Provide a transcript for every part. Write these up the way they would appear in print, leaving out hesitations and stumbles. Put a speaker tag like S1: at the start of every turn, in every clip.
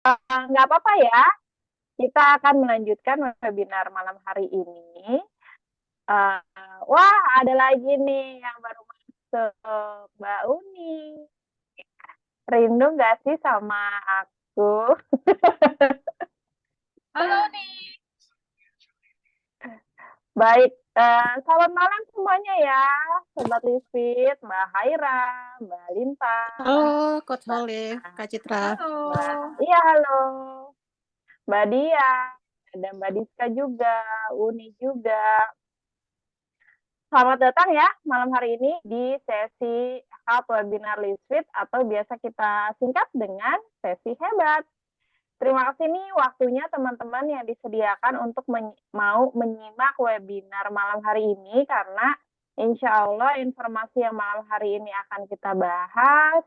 S1: Nggak apa-apa ya, kita akan melanjutkan webinar malam hari ini. Uh, Wah, ada lagi nih yang baru masuk, Mbak Uni. Rindu nggak sih sama aku?
S2: Halo nih.
S1: Baik, selamat malam semuanya ya, Sobat Lisfit, Mbak Haira, Mbak Lintang,
S2: Halo, Coach
S1: Mbak,
S2: Holly, Kak Citra.
S1: Mbak,
S2: Halo.
S1: iya halo, Mbak Dia, ada Mbak Diska juga, Uni juga. Selamat datang ya malam hari ini di sesi Health Webinar Lisfit atau biasa kita singkat dengan sesi hebat. Terima kasih nih waktunya teman-teman yang disediakan untuk mau menyimak webinar malam hari ini karena insya Allah informasi yang malam hari ini akan kita bahas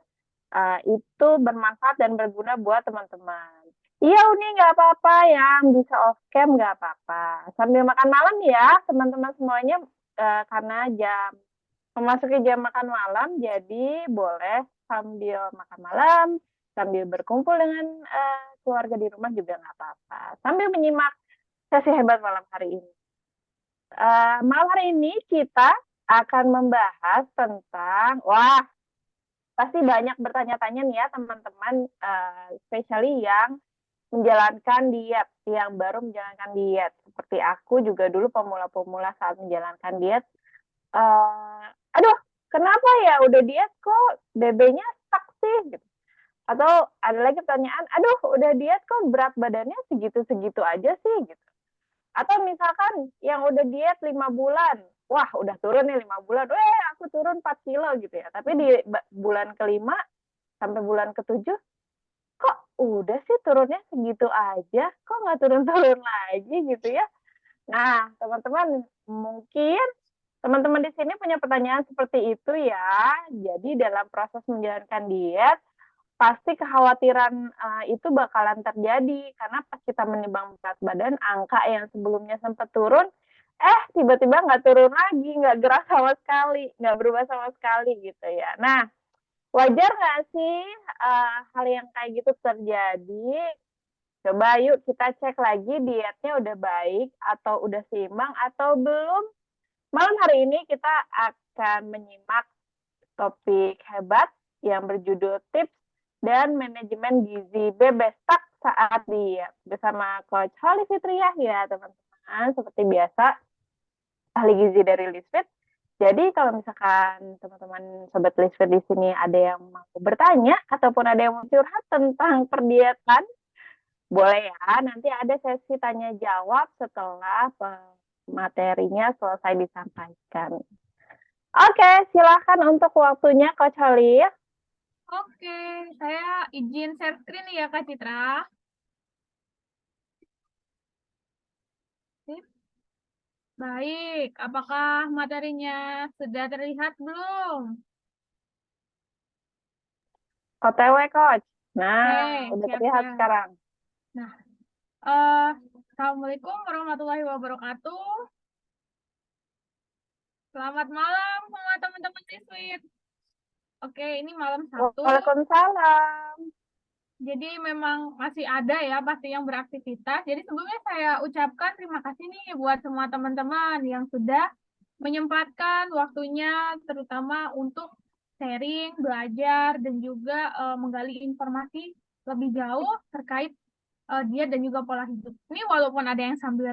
S1: itu bermanfaat dan berguna buat teman-teman. Iya Uni nggak apa-apa, yang bisa off cam nggak apa-apa. Sambil makan malam ya teman-teman semuanya, karena memasuki jam makan malam, jadi boleh sambil makan malam, sambil berkumpul dengan keluarga di rumah juga nggak apa-apa. Sambil menyimak sesi hebat malam hari ini. Malam hari ini kita akan membahas tentang, wah, pasti banyak bertanya-tanya nih ya teman-teman, especially yang menjalankan diet, yang baru menjalankan diet. Seperti aku juga dulu pemula-pemula saat menjalankan diet, aduh kenapa ya udah diet kok BB-nya stuck sih gitu. Atau ada lagi pertanyaan, aduh udah diet kok berat badannya segitu-segitu aja sih gitu. Atau misalkan yang udah diet 5 bulan, wah udah turun nih 5 bulan, aku turun 4 kilo gitu ya. Tapi di bulan kelima sampai bulan ketujuh, kok udah sih turunnya segitu aja, kok nggak turun-turun lagi gitu ya. Nah, teman-teman, mungkin teman-teman di sini punya pertanyaan seperti itu ya. Jadi dalam proses menjalankan diet, pasti kekhawatiran itu bakalan terjadi karena pas kita menimbang berat badan, angka yang sebelumnya sempat turun, tiba-tiba nggak turun lagi, nggak gerak sama sekali, nggak berubah sama sekali gitu ya. Nah, wajar nggak sih hal yang kayak gitu terjadi? Coba yuk kita cek lagi dietnya udah baik atau udah seimbang atau belum. Malam hari ini kita akan menyimak topik hebat yang berjudul tips dan manajemen gizi bebas tak saat diet bersama Coach Holly Fitriah ya teman-teman. Seperti biasa, ahli gizi dari Lisfit. Jadi kalau misalkan teman-teman sobat Lisfit di sini ada yang mau bertanya ataupun ada yang mau curhat tentang perdietan, boleh ya, nanti ada sesi tanya jawab setelah materinya selesai disampaikan. Oke, silahkan untuk waktunya Coach Holly.
S2: Oke, saya izin share screen ya, Kak Citra. Sip. Baik, apakah materinya sudah terlihat belum?
S1: OTW Coach. Nah,
S2: Oke,
S1: udah terlihat
S2: siap-siap.
S1: sekarang.
S2: Nah, eh, Assalamualaikum warahmatullahi wabarakatuh. Selamat malam semua teman-teman siswit. Oke, ini malam satu.
S1: Waalaikumsalam.
S2: Jadi memang masih ada ya pasti yang beraktivitas. Jadi sebelumnya saya ucapkan terima kasih nih buat semua teman-teman yang sudah menyempatkan waktunya terutama untuk sharing, belajar, dan juga menggali informasi lebih jauh terkait diet dan juga pola hidup. Ini walaupun ada yang sambil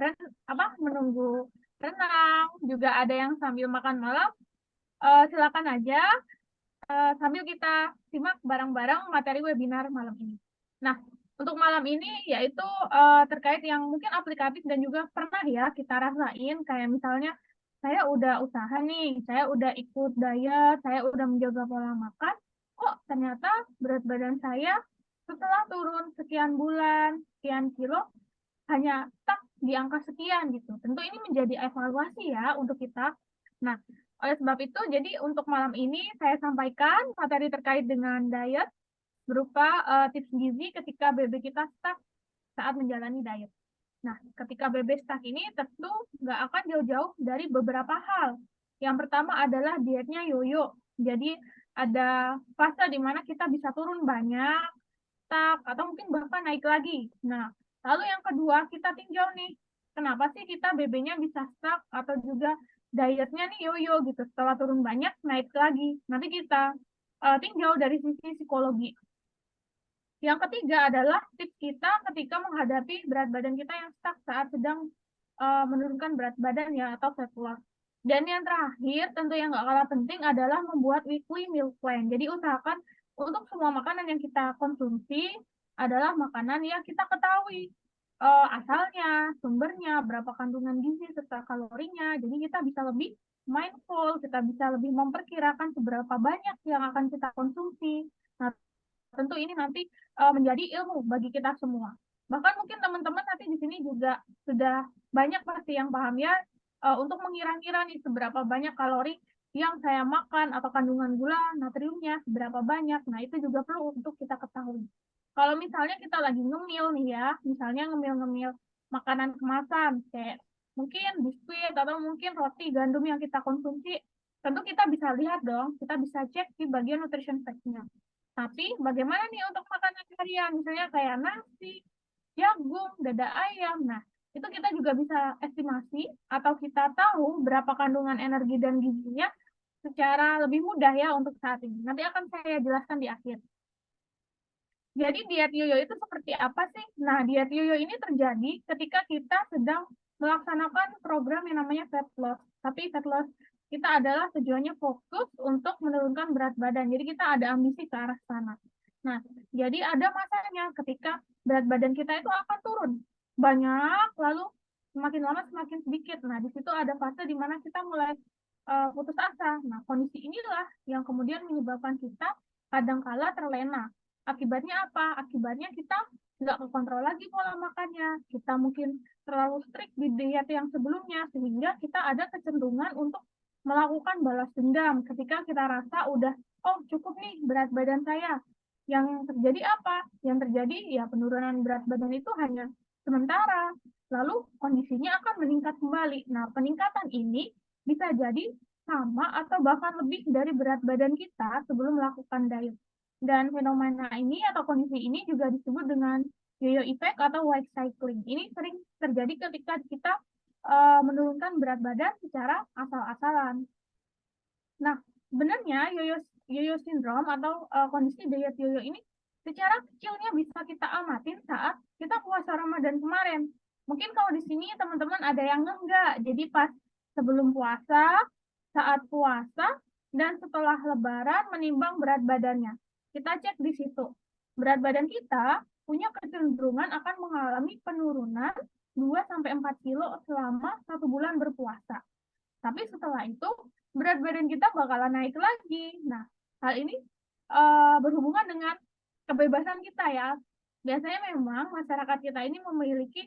S2: menunggu renang, juga ada yang sambil makan malam, silakan aja sambil kita simak bareng-bareng materi webinar malam ini. Nah, untuk malam ini yaitu terkait yang mungkin aplikatif dan juga pernah ya kita rasain, kayak misalnya saya udah usaha nih, saya udah ikut diet, saya udah menjaga pola makan, kok ternyata berat badan saya setelah turun sekian bulan, sekian kilo, hanya stuck di angka sekian gitu. Tentu ini menjadi evaluasi ya untuk kita. Nah, oleh sebab itu, jadi untuk malam ini saya sampaikan materi terkait dengan diet berupa tips gizi ketika BB kita stuck saat menjalani diet. Nah, ketika BB stuck ini tentu nggak akan jauh-jauh dari beberapa hal. Yang pertama adalah dietnya yoyo. Jadi ada fase di mana kita bisa turun banyak, stuck atau mungkin bahkan naik lagi. Nah, lalu yang kedua kita tinjau nih, kenapa sih kita BB-nya bisa stuck atau juga dietnya nih yoyo gitu, setelah turun banyak naik lagi. Nanti kita tinjau dari sisi psikologi. Yang ketiga adalah tips kita ketika menghadapi berat badan kita yang stuck saat sedang menurunkan berat badan ya atau fat loss. Dan yang terakhir tentu yang nggak kalah penting adalah membuat weekly meal plan. Jadi usahakan untuk semua makanan yang kita konsumsi adalah makanan yang kita ketahui asalnya, sumbernya, berapa kandungan gizi serta kalorinya. Jadi kita bisa lebih mindful, kita bisa lebih memperkirakan seberapa banyak yang akan kita konsumsi. Nah, tentu ini nanti menjadi ilmu bagi kita semua. Bahkan mungkin teman-teman nanti di sini juga sudah banyak pasti yang paham ya untuk mengira-ngira nih seberapa banyak kalori yang saya makan atau kandungan gula natriumnya seberapa banyak. Nah, itu juga perlu untuk kita ketahui. Kalau misalnya kita lagi ngemil nih ya, misalnya ngemil-ngemil makanan kemasan kayak mungkin biskuit atau mungkin roti gandum yang kita konsumsi, tentu kita bisa lihat dong, kita bisa cek di bagian nutrition fact-nya. Tapi bagaimana nih untuk makanan harian, misalnya kayak nasi, jagung, dada ayam. Nah, itu kita juga bisa estimasi atau kita tahu berapa kandungan energi dan gizinya secara lebih mudah ya untuk saat ini. Nanti akan saya jelaskan di akhir. Jadi diet yoyo itu seperti apa sih? Nah, diet yoyo ini terjadi ketika kita sedang melaksanakan program yang namanya fat loss. Tapi fat loss kita adalah tujuannya fokus untuk menurunkan berat badan. Jadi kita ada ambisi ke arah sana. Nah, jadi ada masanya ketika berat badan kita itu akan turun banyak, lalu semakin lama semakin sedikit. Nah, di situ ada fase di mana kita mulai putus asa. Nah, kondisi inilah yang kemudian menyebabkan kita kadangkala terlena. Akibatnya apa? Akibatnya kita nggak kekontrol lagi pola makannya. Kita mungkin terlalu strict di diet yang sebelumnya, sehingga kita ada kecenderungan untuk melakukan balas dendam ketika kita rasa udah, oh cukup nih berat badan saya. Yang terjadi apa? Yang terjadi ya penurunan berat badan itu hanya sementara, lalu kondisinya akan meningkat kembali. Nah, peningkatan ini bisa jadi sama atau bahkan lebih dari berat badan kita sebelum melakukan diet. Dan fenomena ini atau kondisi ini juga disebut dengan yo-yo effect atau white cycling. Ini sering terjadi ketika kita menurunkan berat badan secara asal-asalan. Nah, sebenarnya yo-yo syndrome atau kondisi diet yo-yo ini secara kecilnya bisa kita amatin saat kita puasa Ramadan kemarin. Mungkin kalau di sini teman-teman ada yang enggak. Jadi pas sebelum puasa, saat puasa, dan setelah lebaran menimbang berat badannya. Kita cek di situ. Berat badan kita punya kecenderungan akan mengalami penurunan 2-4 kilo selama 1 bulan berpuasa. Tapi setelah itu berat badan kita bakalan naik lagi. Nah, hal ini berhubungan dengan kebebasan kita ya. Biasanya memang masyarakat kita ini memiliki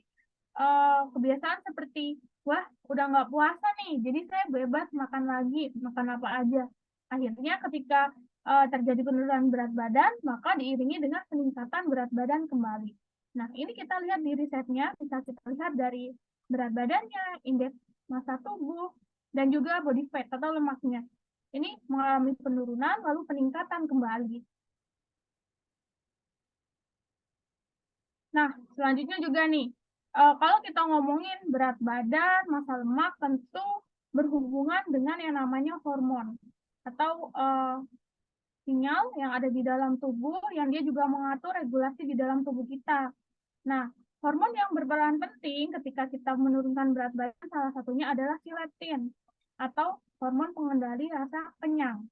S2: kebiasaan seperti, wah udah nggak puasa nih, jadi saya bebas makan lagi, makan apa aja. Akhirnya ketika terjadi penurunan berat badan, maka diiringi dengan peningkatan berat badan kembali. Nah, ini kita lihat di risetnya, bisa kita lihat dari berat badannya, indeks massa tubuh, dan juga body fat atau lemaknya. Ini mengalami penurunan lalu peningkatan kembali. Nah, selanjutnya juga nih, kalau kita ngomongin berat badan, massa lemak tentu berhubungan dengan yang namanya hormon atau sinyal yang ada di dalam tubuh yang dia juga mengatur regulasi di dalam tubuh kita. Nah, hormon yang berperan penting ketika kita menurunkan berat badan salah satunya adalah si leptin atau hormon pengendali rasa kenyang.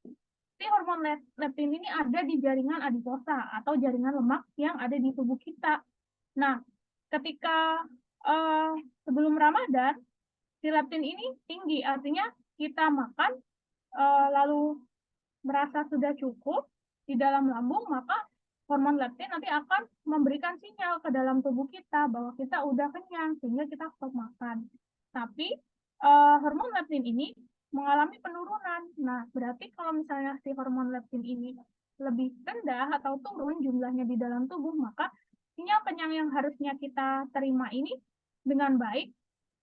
S2: Si hormon leptin ini ada di jaringan adiposa atau jaringan lemak yang ada di tubuh kita. Nah, ketika sebelum Ramadan, si leptin ini tinggi, artinya kita makan lalu merasa sudah cukup di dalam lambung, maka hormon leptin nanti akan memberikan sinyal ke dalam tubuh kita bahwa kita udah kenyang, sehingga kita stop makan. Tapi hormon leptin ini mengalami penurunan. Nah, berarti kalau misalnya si hormon leptin ini lebih rendah atau turun jumlahnya di dalam tubuh, maka sinyal kenyang yang harusnya kita terima ini dengan baik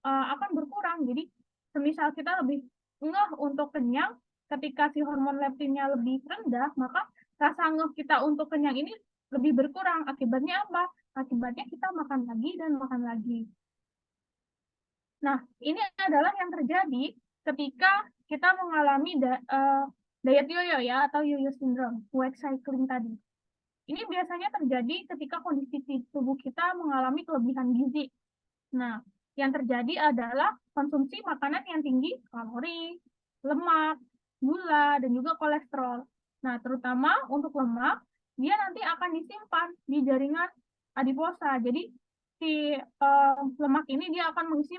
S2: akan berkurang. Jadi, semisal kita lebih ngeh untuk kenyang, ketika si hormon leptinnya lebih rendah, maka rasa ngeh kita untuk kenyang ini lebih berkurang. Akibatnya apa? Akibatnya kita makan lagi dan makan lagi. Nah, ini adalah yang terjadi ketika kita mengalami diet yoyo ya, atau yoyo syndrome, weight cycling tadi. Ini biasanya terjadi ketika kondisi tubuh kita mengalami kelebihan gizi. Nah, yang terjadi adalah konsumsi makanan yang tinggi kalori, lemak, gula, dan juga kolesterol. Nah, terutama untuk lemak, dia nanti akan disimpan di jaringan adiposa. Jadi, si lemak ini dia akan mengisi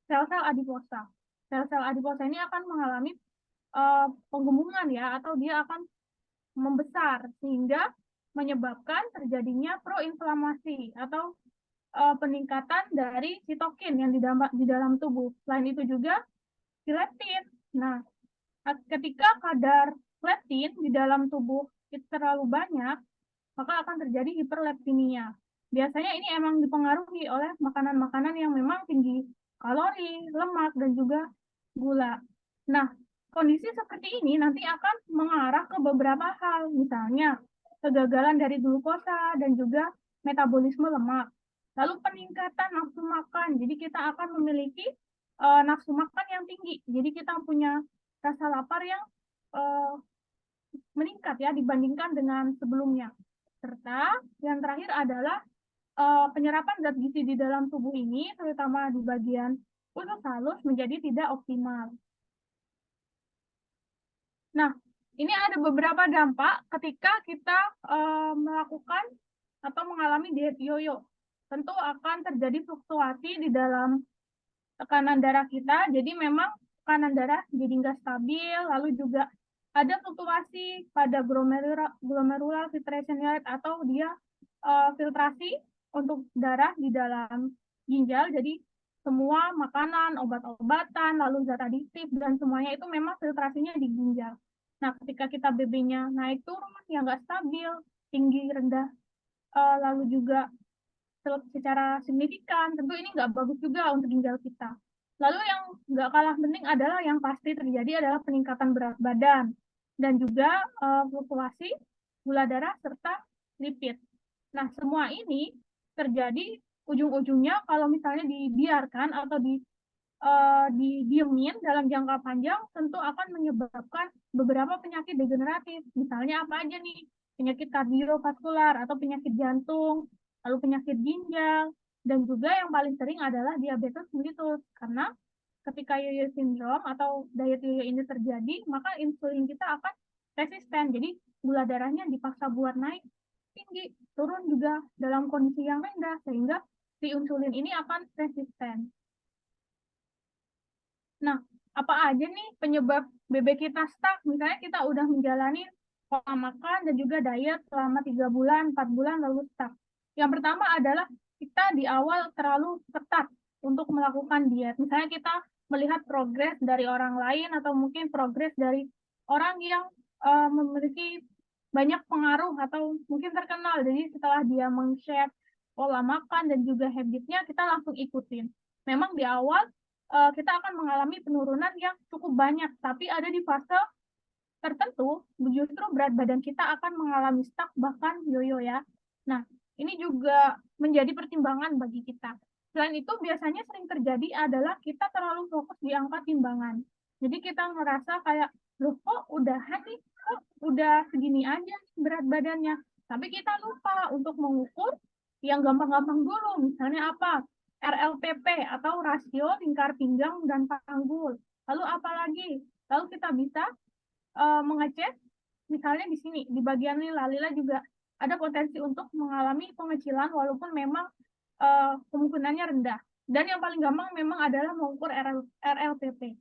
S2: sel-sel adiposa. Sel-sel adiposa ini akan mengalami penggembungan ya, atau dia akan membesar sehingga menyebabkan terjadinya proinflamasi atau peningkatan dari sitokin yang di dalam tubuh. Selain itu juga si leptin. Nah, ketika kadar leptin di dalam tubuh itu terlalu banyak, maka akan terjadi hiperleptinemia. Biasanya ini emang dipengaruhi oleh makanan-makanan yang memang tinggi kalori, lemak, dan juga gula. Nah, kondisi seperti ini nanti akan mengarah ke beberapa hal, misalnya kegagalan dari glukosa dan juga metabolisme lemak. Lalu peningkatan nafsu makan, jadi kita akan memiliki nafsu makan yang tinggi. Jadi kita punya rasa lapar yang meningkat ya dibandingkan dengan sebelumnya. Serta yang terakhir adalah penyerapan zat gizi di dalam tubuh ini, terutama di bagian usus halus, menjadi tidak optimal. Nah, ini ada beberapa dampak ketika kita melakukan atau mengalami diet yoyo. Tentu akan terjadi fluktuasi di dalam tekanan darah kita, jadi memang tekanan darah jadi nggak stabil, lalu juga ada fluktuasi pada glomerular filtration rate, atau dia filtrasi untuk darah di dalam ginjal. Jadi semua makanan, obat-obatan, lalu zat adiktif, dan semuanya itu memang filtrasinya di ginjal. Nah, ketika kita BB-nya naik turun, yang nggak stabil, tinggi, rendah, lalu juga secara signifikan, tentu ini nggak bagus juga untuk ginjal kita. Lalu yang nggak kalah penting adalah yang pasti terjadi adalah peningkatan berat badan dan juga fluktuasi gula darah serta lipid. Nah, semua ini terjadi ujung-ujungnya kalau misalnya dibiarkan atau didiemin dalam jangka panjang, tentu akan menyebabkan beberapa penyakit degeneratif. Misalnya apa aja nih? Penyakit kardiovaskular atau penyakit jantung, lalu penyakit ginjal, dan juga yang paling sering adalah diabetes mellitus. Karena ketika yoyo syndrome atau diet yoyo ini terjadi, maka insulin kita akan resisten. Jadi gula darahnya dipaksa buat naik tinggi, turun juga dalam kondisi yang rendah, sehingga si insulin ini akan resisten. Nah, apa aja nih penyebab BB kita stuck? Misalnya kita udah menjalani pola makan dan juga diet selama 3 bulan, 4 bulan, lalu stuck. Yang pertama adalah kita di awal terlalu ketat untuk melakukan diet. Misalnya kita melihat progres dari orang lain atau mungkin progres dari orang yang memiliki banyak pengaruh atau mungkin terkenal. Jadi setelah dia meng-share pola makan dan juga habitnya, kita langsung ikutin. Memang di awal kita akan mengalami penurunan yang cukup banyak, tapi ada di fase tertentu justru berat badan kita akan mengalami stuck, bahkan yoyo ya. Nah, ini juga menjadi pertimbangan bagi kita. Selain itu, biasanya sering terjadi adalah kita terlalu fokus di angka timbangan. Jadi kita ngerasa kayak, loh kok udahan nih, kok udah segini aja berat badannya. Tapi kita lupa untuk mengukur yang gampang-gampang dulu. Misalnya apa? RLPP atau rasio lingkar pinggang dan panggul. Lalu apa lagi? Lalu kita bisa mengecek misalnya di sini di bagian lila juga ada potensi untuk mengalami pengecilan walaupun memang kemungkinannya rendah. Dan yang paling gampang memang adalah mengukur RLPP.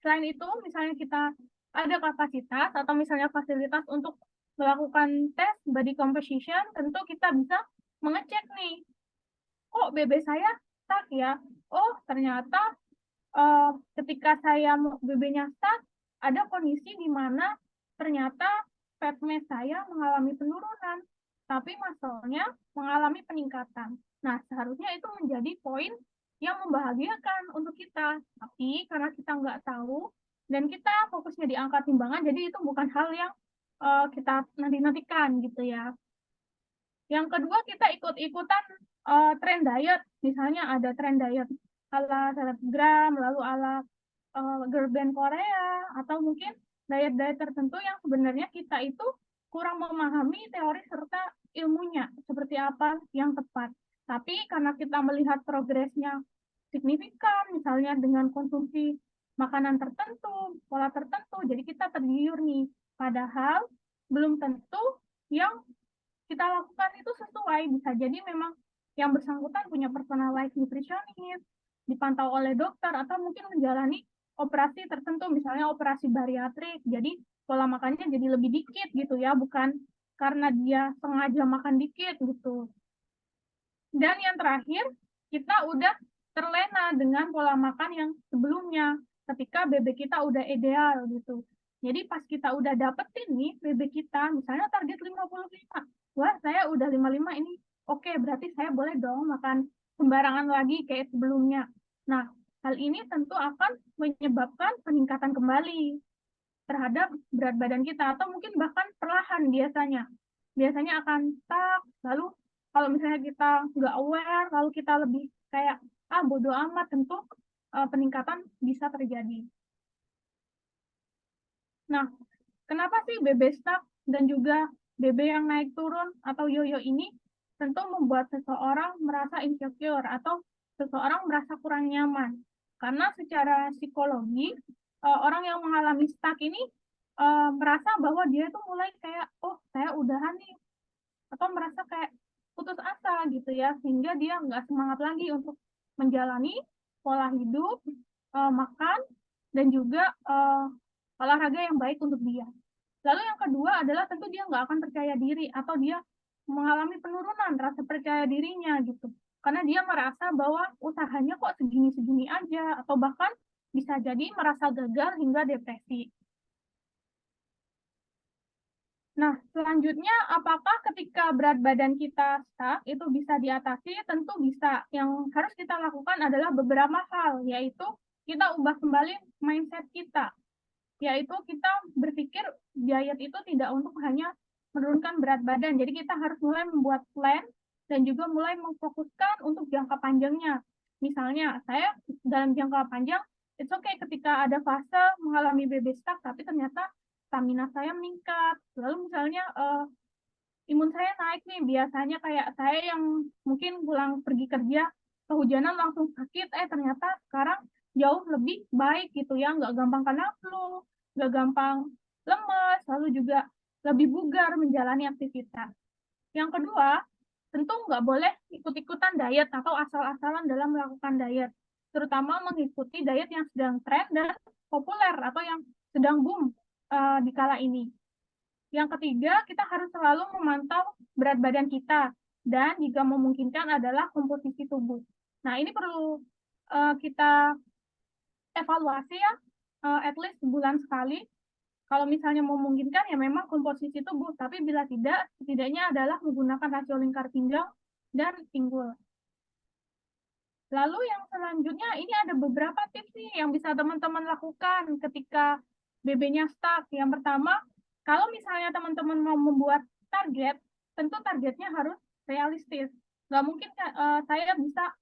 S2: Selain itu, misalnya kita ada kapasitas atau misalnya fasilitas untuk melakukan tes body composition, tentu kita bisa mengecek nih, kok BB saya stuck ya? Oh, ternyata ketika saya BB-nya stuck, ada kondisi di mana ternyata fat mass saya mengalami penurunan, tapi muscle-nya mengalami peningkatan. Nah, seharusnya itu menjadi poin yang membahagiakan untuk kita. Tapi karena kita nggak tahu, dan kita fokusnya di angka timbangan, jadi itu bukan hal yang kita nanti-nantikan gitu ya. Yang kedua, kita ikut-ikutan tren diet. Misalnya ada tren diet ala selebgram, lalu ala girl band Korea, atau mungkin diet-diet tertentu yang sebenarnya kita itu kurang memahami teori serta ilmunya, seperti apa yang tepat. Tapi karena kita melihat progresnya signifikan, misalnya dengan konsumsi makanan tertentu, pola tertentu, jadi kita tergiur nih. Padahal belum tentu yang kita lakukan itu sesuai. Bisa jadi memang yang bersangkutan punya personalized nutritionist, dipantau oleh dokter, atau mungkin menjalani operasi tertentu, misalnya operasi bariatrik. Jadi pola makannya jadi lebih dikit gitu ya, bukan karena dia sengaja makan dikit gitu. Dan yang terakhir, kita udah terlena dengan pola makan yang sebelumnya, ketika BB kita udah ideal gitu. Jadi pas kita udah dapetin nih BB kita, misalnya target 55, wah saya udah 55 ini, oke berarti saya boleh dong makan sembarangan lagi kayak sebelumnya. Nah, hal ini tentu akan menyebabkan peningkatan kembali terhadap berat badan kita, atau mungkin bahkan perlahan biasanya. Biasanya akan stuck, lalu kalau misalnya kita nggak aware, lalu kita lebih kayak, bodo amat, tentu peningkatan bisa terjadi. Nah, kenapa sih BB stuck dan juga BB yang naik turun atau yoyo ini tentu membuat seseorang merasa insecure atau seseorang merasa kurang nyaman. Karena secara psikologi, orang yang mengalami stuck ini merasa bahwa dia itu mulai kayak, oh saya udahan nih, atau merasa kayak putus asa gitu ya, sehingga dia nggak semangat lagi untuk menjalani pola hidup, makan, dan juga olahraga yang baik untuk dia. Lalu yang kedua adalah tentu dia nggak akan percaya diri, atau dia mengalami penurunan rasa percaya dirinya gitu. Karena dia merasa bahwa usahanya kok segini-segini aja, atau bahkan bisa jadi merasa gagal hingga depresi. Nah, selanjutnya, apakah ketika berat badan kita stuck itu bisa diatasi? Tentu bisa. Yang harus kita lakukan adalah beberapa hal, yaitu kita ubah kembali mindset kita, yaitu kita berpikir diet itu tidak untuk hanya menurunkan berat badan. Jadi kita harus mulai membuat plan dan juga mulai memfokuskan untuk jangka panjangnya. Misalnya, saya dalam jangka panjang, it's okay ketika ada fase mengalami BB stuck, tapi ternyata stamina saya meningkat. Lalu misalnya imun saya naik nih, biasanya kayak saya yang mungkin pulang pergi kerja kehujanan langsung sakit, ternyata sekarang jauh lebih baik gitu ya, nggak gampang kena flu, nggak gampang lemes, lalu juga lebih bugar menjalani aktivitas. Yang kedua, tentu nggak boleh ikut-ikutan diet atau asal-asalan dalam melakukan diet, terutama mengikuti diet yang sedang tren dan populer atau yang sedang boom di kala ini. Yang ketiga, kita harus selalu memantau berat badan kita, dan jika memungkinkan adalah komposisi tubuh. Nah, ini perlu kita evaluasi ya, at least sebulan sekali. Kalau misalnya memungkinkan ya memang komposisi tubuh, tapi bila tidak, setidaknya adalah menggunakan rasio lingkar pinggang dan pinggul. Lalu yang selanjutnya, ini ada beberapa tips nih yang bisa teman-teman lakukan ketika BB-nya stuck. Yang pertama, kalau misalnya teman-teman mau membuat target, tentu targetnya harus realistis. Nggak mungkin saya bisa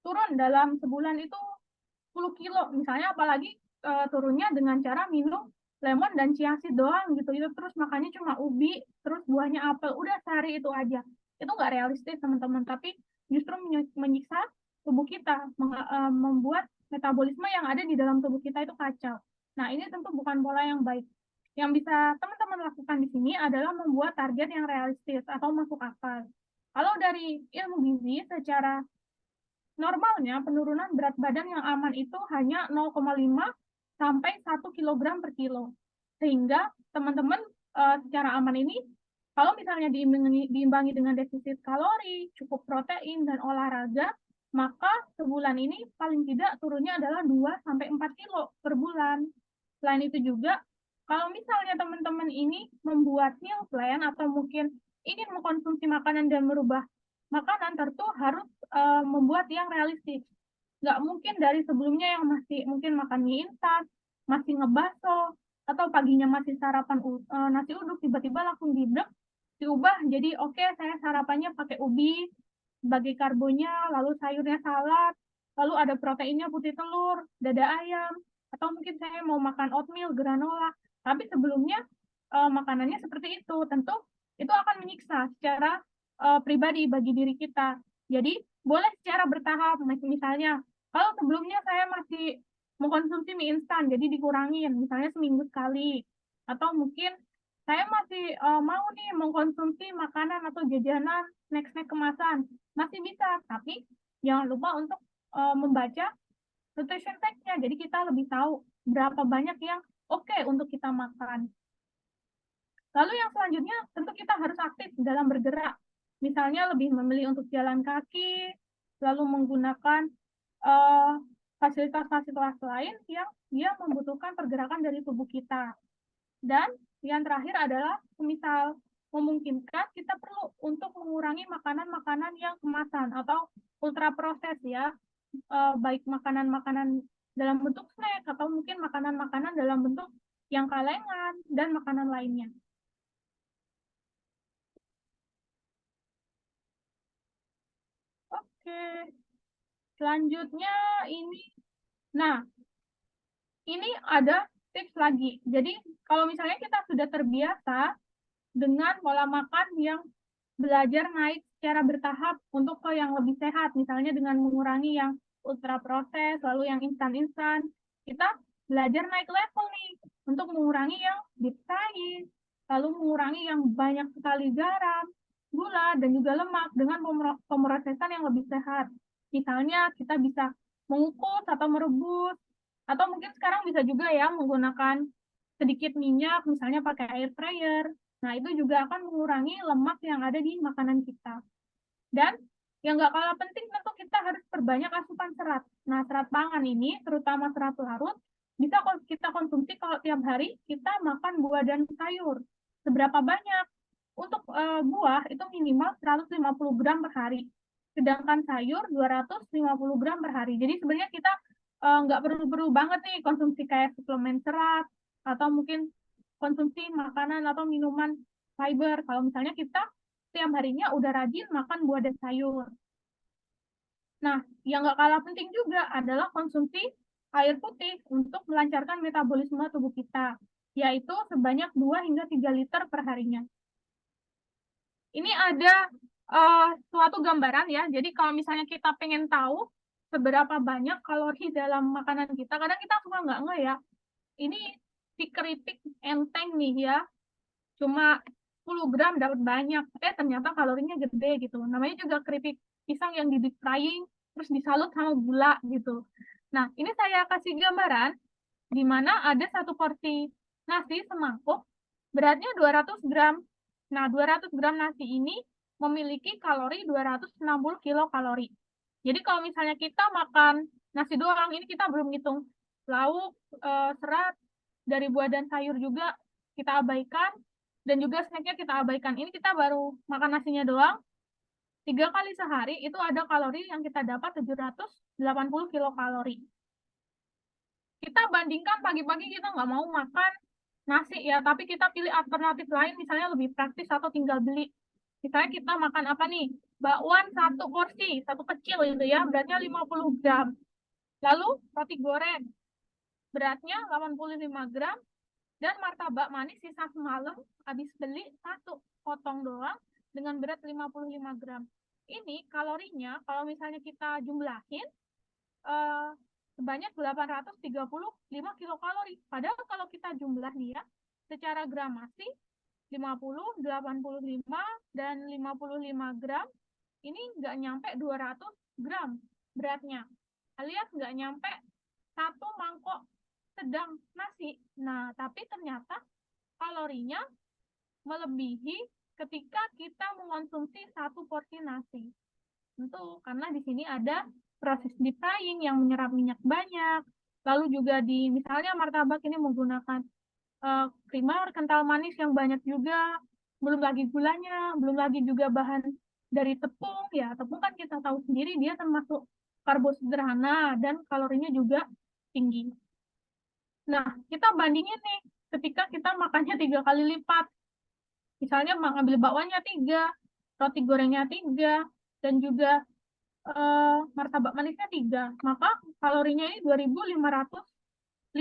S2: turun dalam sebulan itu 10 kilo, misalnya, apalagi turunnya dengan cara minum lemon dan chia seed doang gitu. Itu terus makannya cuma ubi, terus buahnya apel, udah sehari itu aja. Itu nggak realistis teman-teman, tapi justru menyiksa tubuh kita, membuat metabolisme yang ada di dalam tubuh kita itu kacau. Nah, ini tentu bukan pola yang baik. Yang bisa teman-teman lakukan di sini adalah membuat target yang realistis atau masuk akal. Kalau dari ilmu gizi, secara normalnya penurunan berat badan yang aman itu hanya 0,5 sampai 1 kg per kilo. Sehingga teman-teman secara aman ini, kalau misalnya diimbangi dengan defisit kalori, cukup protein, dan olahraga, maka sebulan ini paling tidak turunnya adalah 2-4 kilo per bulan. Selain itu juga, kalau misalnya teman-teman ini membuat meal plan atau mungkin ingin mengkonsumsi makanan dan merubah makanan, tentu harus membuat yang realistis. Nggak mungkin dari sebelumnya yang masih mungkin makan mie instan, masih ngebaso, atau paginya masih sarapan nasi uduk, tiba-tiba langsung diblek diubah jadi oke, saya sarapannya pakai ubi sebagai karbonya, lalu sayurnya salad, lalu ada proteinnya putih telur, dada ayam, atau mungkin saya mau makan oatmeal, granola. Tapi sebelumnya makanannya seperti itu, tentu itu akan menyiksa secara pribadi bagi diri kita. Jadi boleh secara bertahap, misalnya kalau sebelumnya saya masih mengkonsumsi mie instan, jadi dikurangin, misalnya seminggu sekali, atau mungkin saya masih mau nih mengkonsumsi makanan atau jajanan, snack-snack kemasan, masih bisa, tapi jangan lupa untuk membaca nutrition fact-nya, jadi kita lebih tahu berapa banyak yang oke untuk kita makan. Lalu yang selanjutnya, tentu kita harus aktif dalam bergerak. Misalnya lebih memilih untuk jalan kaki, lalu menggunakan fasilitas-fasilitas lain yang dia membutuhkan pergerakan dari tubuh kita. Dan yang terakhir adalah, misal memungkinkan kita perlu untuk mengurangi makanan-makanan yang kemasan atau ultra proses ya, baik makanan-makanan dalam bentuk snack atau mungkin makanan-makanan dalam bentuk yang kalengan dan makanan lainnya. Oke, selanjutnya ini, nah ini ada tips lagi. Jadi kalau misalnya kita sudah terbiasa dengan pola makan yang belajar naik secara bertahap untuk ke yang lebih sehat, misalnya dengan mengurangi yang ultra proses, lalu yang instan-instan, kita belajar naik level nih untuk mengurangi yang deep frying, lalu mengurangi yang banyak sekali garam, gula, dan juga lemak dengan pemrosesan yang lebih sehat. Misalnya kita bisa mengukus atau merebus, atau mungkin sekarang bisa juga ya menggunakan sedikit minyak, misalnya pakai air fryer. Nah, itu juga akan mengurangi lemak yang ada di makanan kita. Dan yang nggak kalah penting, tentu kita harus perbanyak asupan serat. Nah, serat pangan ini, terutama serat larut, bisa kita konsumsi kalau tiap hari kita makan buah dan sayur. Seberapa banyak? Untuk buah itu minimal 150 gram per hari. Sedangkan sayur 250 gram per hari. Jadi sebenarnya kita nggak perlu banget nih konsumsi kayak suplemen serat, atau mungkin konsumsi makanan atau minuman fiber. Kalau misalnya kita tiap harinya udah rajin makan buah dan sayur. Nah, yang nggak kalah penting juga adalah konsumsi air putih untuk melancarkan metabolisme tubuh kita, yaitu sebanyak 2 hingga 3 liter per harinya. Ini ada suatu gambaran ya, jadi kalau misalnya kita pengen tahu seberapa banyak kalori dalam makanan kita, kadang kita suka nggak ya, ini si keripik enteng nih ya, cuma 10 gram dapat banyak, ternyata kalorinya gede gitu. Namanya juga keripik pisang yang di deep frying, terus disalut sama gula gitu. Nah, ini saya kasih gambaran, di mana ada satu porsi nasi semangkuk, beratnya 200 gram. Nah, 200 gram nasi ini memiliki kalori 260 kilokalori. Jadi kalau misalnya kita makan nasi doang, ini kita belum hitung lauk, serat, dari buah dan sayur juga kita abaikan, dan juga snacknya kita abaikan. Ini kita baru makan nasinya doang, 3 kali sehari itu ada kalori yang kita dapat 780 kilokalori. Kita bandingkan pagi-pagi kita nggak mau makan nasi ya, tapi kita pilih alternatif lain, misalnya lebih praktis atau tinggal beli. Misalnya kita makan apa nih? Bakwan satu porsi, satu kecil itu ya, beratnya 50 gram. Lalu roti goreng, beratnya 85 gram. Dan martabak manis sisa semalam, habis beli satu potong doang dengan berat 55 gram. Ini kalorinya, kalau misalnya kita jumlahin, sebanyak 835 kilokalori. Padahal kalau kita jumlah nih ya, secara gramasi 50, 85, dan 55 gram, ini nggak nyampe 200 gram beratnya. Alias nggak nyampe satu mangkok sedang nasi. Nah, tapi ternyata kalorinya melebihi ketika kita mengonsumsi satu porsi nasi. Tentu karena di sini ada proses deep frying yang menyerap minyak banyak. Lalu juga di misalnya martabak ini menggunakan krimer kental manis yang banyak juga, belum lagi gulanya, belum lagi juga bahan dari tepung ya. Tepung kan kita tahu sendiri dia termasuk karbo sederhana dan kalorinya juga tinggi. Nah, kita bandingin nih ketika kita makannya 3 kali lipat. Misalnya mengambil bakwannya 3, roti gorengnya 3, dan juga martabak manisnya 3, maka kalorinya ini 2.505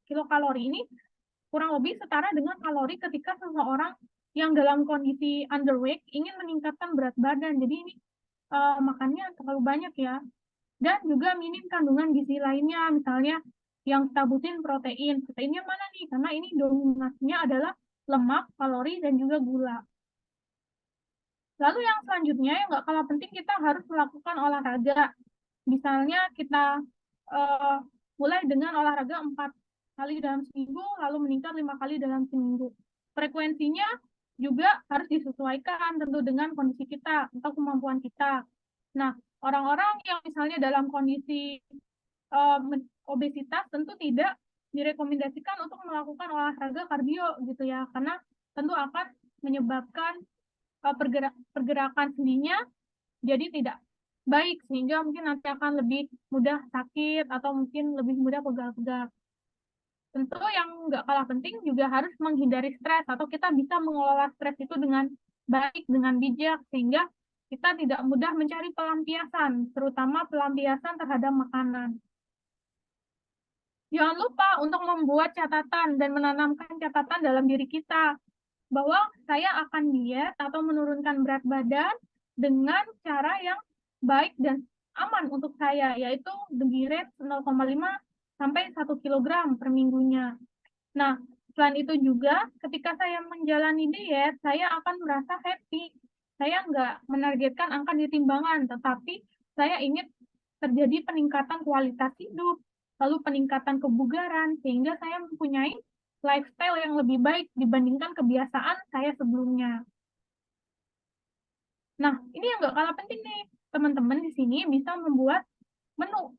S2: kilokalori. Ini kurang lebih setara dengan kalori ketika seseorang yang dalam kondisi underweight ingin meningkatkan berat badan. Jadi ini makannya terlalu banyak ya. Dan juga minim kandungan gizi lainnya, misalnya yang kita butuhin protein. Proteinnya mana nih? Karena ini dominasinya adalah lemak, kalori, dan juga gula. Lalu yang selanjutnya yang nggak kalah penting, kita harus melakukan olahraga. Misalnya kita mulai dengan olahraga 4 kali dalam seminggu, lalu meningkat 5 kali dalam seminggu. Frekuensinya juga harus disesuaikan tentu dengan kondisi kita atau kemampuan kita. Nah, orang-orang yang misalnya dalam kondisi obesitas tentu tidak direkomendasikan untuk melakukan olahraga kardio gitu ya, karena tentu akan menyebabkan pergerakan sendinya jadi tidak baik, sehingga mungkin nanti akan lebih mudah sakit atau mungkin lebih mudah pegal-pegal. Tentu yang nggak kalah penting juga harus menghindari stres, atau kita bisa mengelola stres itu dengan baik, dengan bijak, sehingga kita tidak mudah mencari pelampiasan, terutama pelampiasan terhadap makanan. Jangan lupa untuk membuat catatan dan menanamkan catatan dalam diri kita, bahwa saya akan diet atau menurunkan berat badan dengan cara yang baik dan aman untuk saya, yaitu the rate 0,5 sampai 1 kg per minggunya. Nah, selain itu juga ketika saya menjalani diet, saya akan merasa happy. Saya nggak menargetkan angka di timbangan, tetapi saya ingin terjadi peningkatan kualitas hidup, lalu peningkatan kebugaran, sehingga saya mempunyai lifestyle yang lebih baik dibandingkan kebiasaan saya sebelumnya. Nah, ini yang nggak kalah penting nih. Teman-teman di sini bisa membuat menu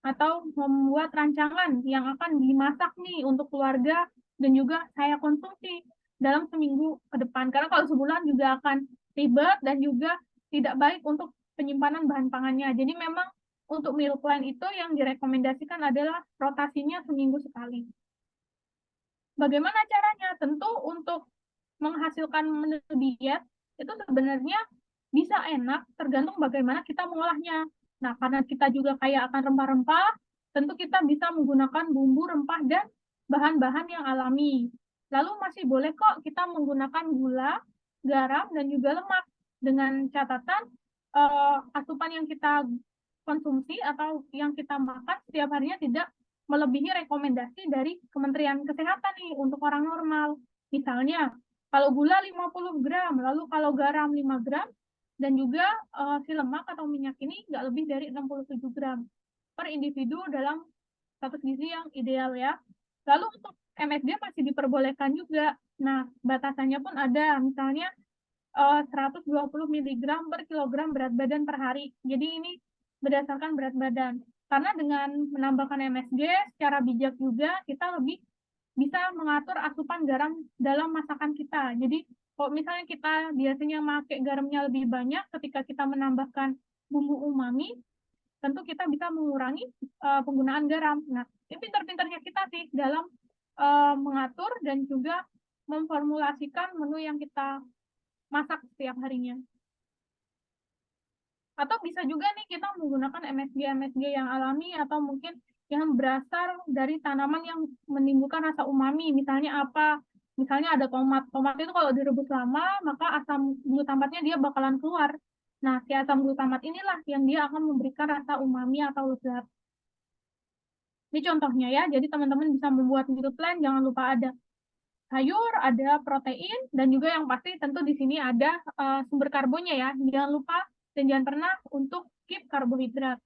S2: atau membuat rancangan yang akan dimasak nih untuk keluarga dan juga saya konsumsi dalam seminggu ke depan. Karena kalau sebulan juga akan ribet dan juga tidak baik untuk penyimpanan bahan pangannya. Jadi memang untuk meal plan itu yang direkomendasikan adalah rotasinya seminggu sekali. Bagaimana caranya? Tentu untuk menghasilkan menu diet itu sebenarnya bisa enak tergantung bagaimana kita mengolahnya. Nah, karena kita juga kaya akan rempah-rempah, tentu kita bisa menggunakan bumbu rempah dan bahan-bahan yang alami. Lalu masih boleh kok kita menggunakan gula, garam, dan juga lemak, dengan catatan asupan yang kita konsumsi atau yang kita makan setiap harinya tidak melebihi rekomendasi dari Kementerian Kesehatan nih untuk orang normal. Misalnya, kalau gula 50 gram, lalu kalau garam 5 gram, dan juga si lemak atau minyak ini nggak lebih dari 67 gram per individu dalam status gizi yang ideal ya. Lalu untuk MSG masih diperbolehkan juga. Nah, batasannya pun ada, misalnya 120 mg per kilogram berat badan per hari. Jadi ini berdasarkan berat badan. Karena dengan menambahkan MSG secara bijak juga, kita lebih bisa mengatur asupan garam dalam masakan kita. Jadi kalau misalnya kita biasanya pakai garamnya lebih banyak, ketika kita menambahkan bumbu umami, tentu kita bisa mengurangi penggunaan garam. Nah, ini pintar-pintarnya kita sih dalam mengatur dan juga memformulasikan menu yang kita masak setiap harinya. Atau bisa juga nih kita menggunakan MSG yang alami atau mungkin yang berasal dari tanaman yang menimbulkan rasa umami. Misalnya apa? Misalnya ada tomat. Tomat itu kalau direbus lama, maka asam glutamatnya dia bakalan keluar. Nah, si asam glutamat inilah yang dia akan memberikan rasa umami atau lezat. Ini contohnya ya. Jadi teman-teman bisa membuat meal plan, jangan lupa ada sayur, ada protein, dan juga yang pasti tentu di sini ada sumber karbonnya ya. Jangan lupa dan jangan pernah untuk skip karbohidrat.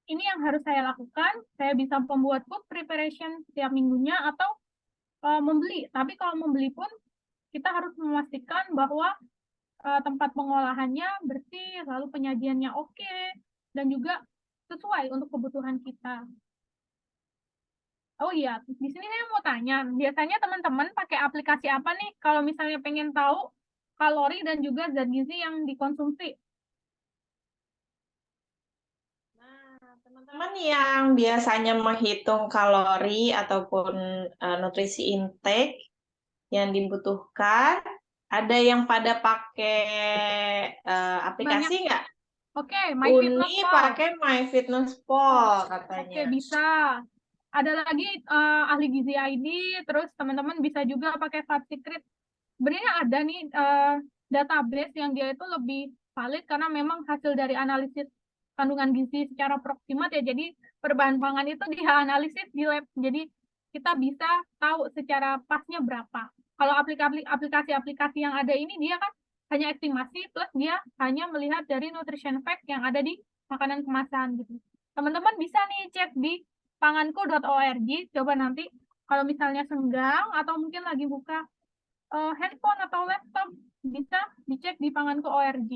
S2: Ini yang harus saya lakukan. Saya bisa membuat food preparation setiap minggunya atau membeli. Tapi kalau membeli pun kita harus memastikan bahwa tempat pengolahannya bersih, lalu penyajiannya oke, dan juga sesuai untuk kebutuhan kita. Oh iya, di sini saya mau tanya, biasanya teman-teman pakai aplikasi apa nih kalau misalnya pengen tahu kalori dan juga zat gizi yang dikonsumsi?
S3: Nah, teman-teman yang biasanya menghitung kalori ataupun nutrisi intake, yang dibutuhkan. Ada yang pada pakai aplikasi nggak?
S2: Oke,
S3: Uni
S2: MyFitnessPal.
S3: pakai MyFitnessPal
S2: Oke,
S3: katanya.
S2: bisa. Ada lagi ahli gizi ID, terus teman-teman bisa juga pakai FatSecret. Sebenarnya ada nih database yang dia itu lebih valid karena memang hasil dari analisis kandungan gizi secara proksimat ya. Jadi berbahan pangan itu dia analisis di lab. Jadi kita bisa tahu secara pasnya berapa. Kalau aplikasi-aplikasi yang ada ini dia kan hanya estimasi plus dia hanya melihat dari nutrition fact yang ada di makanan kemasan gitu. Teman-teman bisa nih cek di panganku.org, coba nanti kalau misalnya senggang atau mungkin lagi buka handphone atau laptop bisa dicek di panganku.org.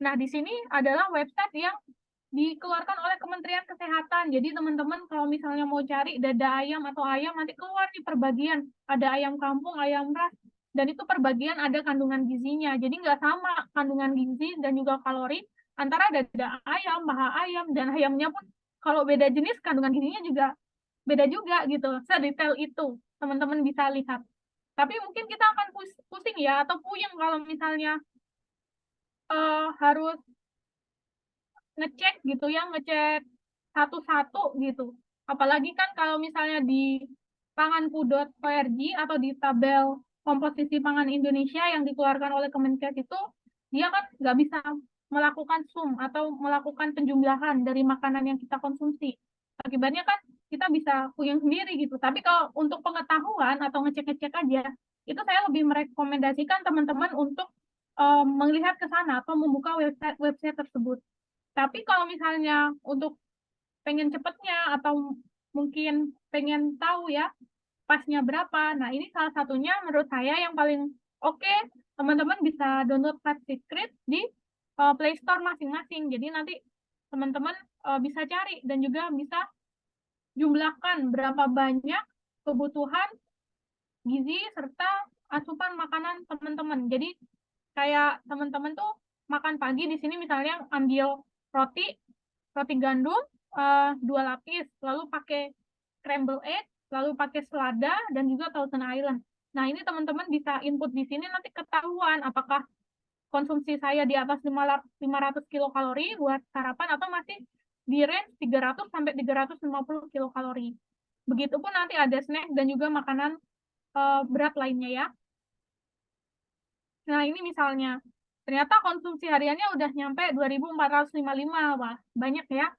S2: Nah, di sini adalah website yang dikeluarkan oleh Kementerian Kesehatan. Jadi teman-teman kalau misalnya mau cari dada ayam atau ayam nanti keluar di perbagian ada ayam kampung, ayam ras, dan itu perbagian ada kandungan gizinya. Jadi nggak sama kandungan gizi dan juga kalori antara dada ayam, paha ayam, dan ayamnya pun kalau beda jenis kandungan gizinya juga beda juga gitu. Sedetail itu teman-teman bisa lihat. Tapi mungkin kita akan pusing ya atau puyeng kalau misalnya harus ngecek gitu ya, ngecek satu-satu gitu. Apalagi kan kalau misalnya di panganku.org atau di tabel komposisi pangan Indonesia yang dikeluarkan oleh Kemenkes itu, dia kan nggak bisa melakukan sum atau melakukan penjumlahan dari makanan yang kita konsumsi. Akibatnya kan kita bisa puyeng sendiri gitu. Tapi kalau untuk pengetahuan atau ngecek-ngecek aja, itu saya lebih merekomendasikan teman-teman untuk melihat ke sana atau membuka website tersebut. Tapi kalau misalnya untuk pengen cepetnya atau mungkin pengen tahu ya pasnya berapa, nah ini salah satunya menurut saya yang paling oke, teman-teman bisa download FatSecret di Play Store masing-masing. Jadi nanti teman-teman bisa cari dan juga bisa jumlahkan berapa banyak kebutuhan gizi serta asupan makanan teman-teman. Jadi kayak teman-teman tuh makan pagi di sini misalnya ambil roti gandum 2 lapis, lalu pakai scramble egg, lalu pakai selada dan juga Thousand Island. Nah, ini teman-teman bisa input di sini nanti ketahuan apakah konsumsi saya di atas 500 kilokalori buat sarapan atau masih di range 300 sampai 350 kilokalori. Begitupun nanti ada snack dan juga makanan berat lainnya ya. Nah, ini misalnya, ternyata konsumsi hariannya udah nyampe 2.455. Wah, banyak ya.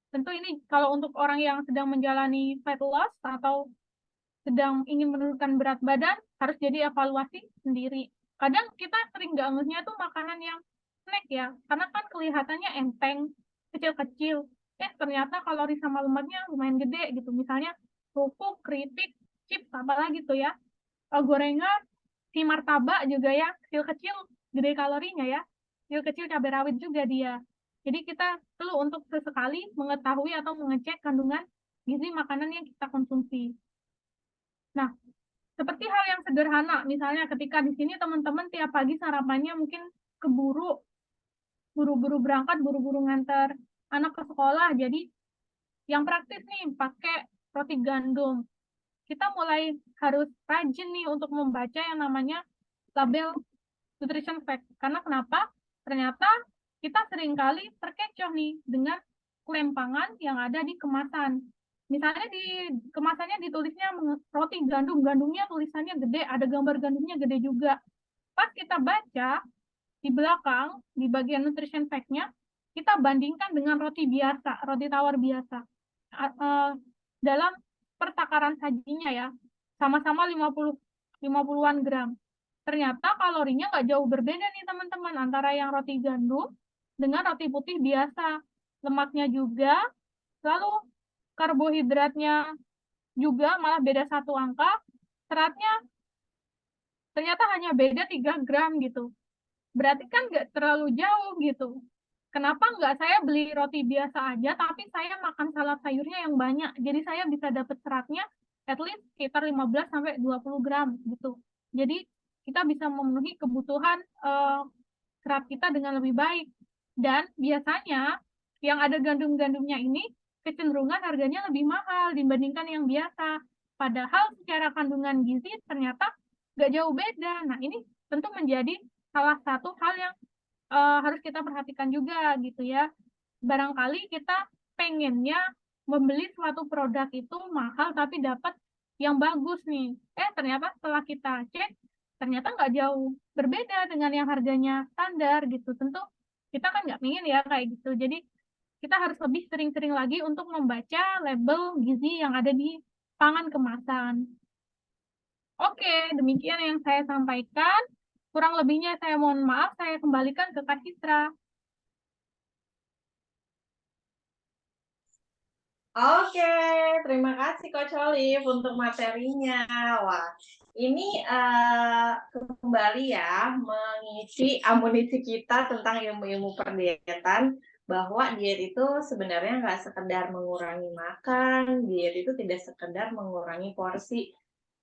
S2: Tentu ini kalau untuk orang yang sedang menjalani fat loss atau sedang ingin menurunkan berat badan, harus jadi evaluasi sendiri. Kadang kita sering nggak ngehnya tuh makanan yang snack ya, karena kan kelihatannya enteng, kecil-kecil. Ternyata kalori sama lemaknya lumayan gede gitu. Misalnya kerupuk, keripik, chips, apalagi tuh ya. Gorengan, si martabak juga ya, kecil-kecil, gede kalorinya ya. Kecil-kecil cabai rawit juga dia. Jadi kita perlu untuk sesekali mengetahui atau mengecek kandungan gizi makanan yang kita konsumsi. Nah, seperti hal yang sederhana, misalnya ketika di sini teman-teman tiap pagi sarapannya mungkin keburu, buru-buru berangkat, buru-buru ngantar anak ke sekolah. Jadi yang praktis nih, pakai roti gandum. Kita mulai harus rajin nih untuk membaca yang namanya label nutrition fact. Karena kenapa? Ternyata kita seringkali terkecoh nih dengan klaim pangan yang ada di kemasan. Misalnya di kemasannya ditulisnya roti gandum, gandumnya tulisannya gede, ada gambar gandumnya gede juga. Pas kita baca di belakang, di bagian nutrition fact-nya, kita bandingkan dengan roti biasa, roti tawar biasa. Dalam pertakaran sajinya ya, sama-sama 50-an gram. Ternyata kalorinya nggak jauh berbeda nih teman-teman antara yang roti gandum dengan roti putih biasa. Lemaknya juga, lalu karbohidratnya juga malah beda 1 angka, seratnya ternyata hanya beda 3 gram gitu. Berarti kan nggak terlalu jauh gitu. Kenapa nggak saya beli roti biasa aja, tapi saya makan salad sayurnya yang banyak. Jadi saya bisa dapat seratnya at least sekitar 15-20 gram gitu. Jadi kita bisa memenuhi kebutuhan serat kita dengan lebih baik. Dan biasanya yang ada gandum-gandumnya ini kecenderungan harganya lebih mahal dibandingkan yang biasa. Padahal secara kandungan gizi ternyata nggak jauh beda. Nah, ini tentu menjadi salah satu hal yang harus kita perhatikan juga gitu ya. Barangkali kita pengennya membeli suatu produk itu mahal tapi dapat yang bagus nih. Ternyata setelah kita cek, ternyata nggak jauh berbeda dengan yang harganya standar gitu. Tentu kita kan nggak ingin ya kayak gitu. Jadi kita harus lebih sering-sering lagi untuk membaca label gizi yang ada di pangan kemasan. Oke, demikian yang saya sampaikan. Kurang lebihnya saya mohon maaf, saya kembalikan ke Kak Citra.
S3: Oke, terima kasih Coach Olive untuk materinya. Wah, ini kembali ya mengisi amunisi kita tentang ilmu-ilmu perdietan, bahwa diet itu sebenarnya nggak sekedar mengurangi makan, diet itu tidak sekedar mengurangi porsi,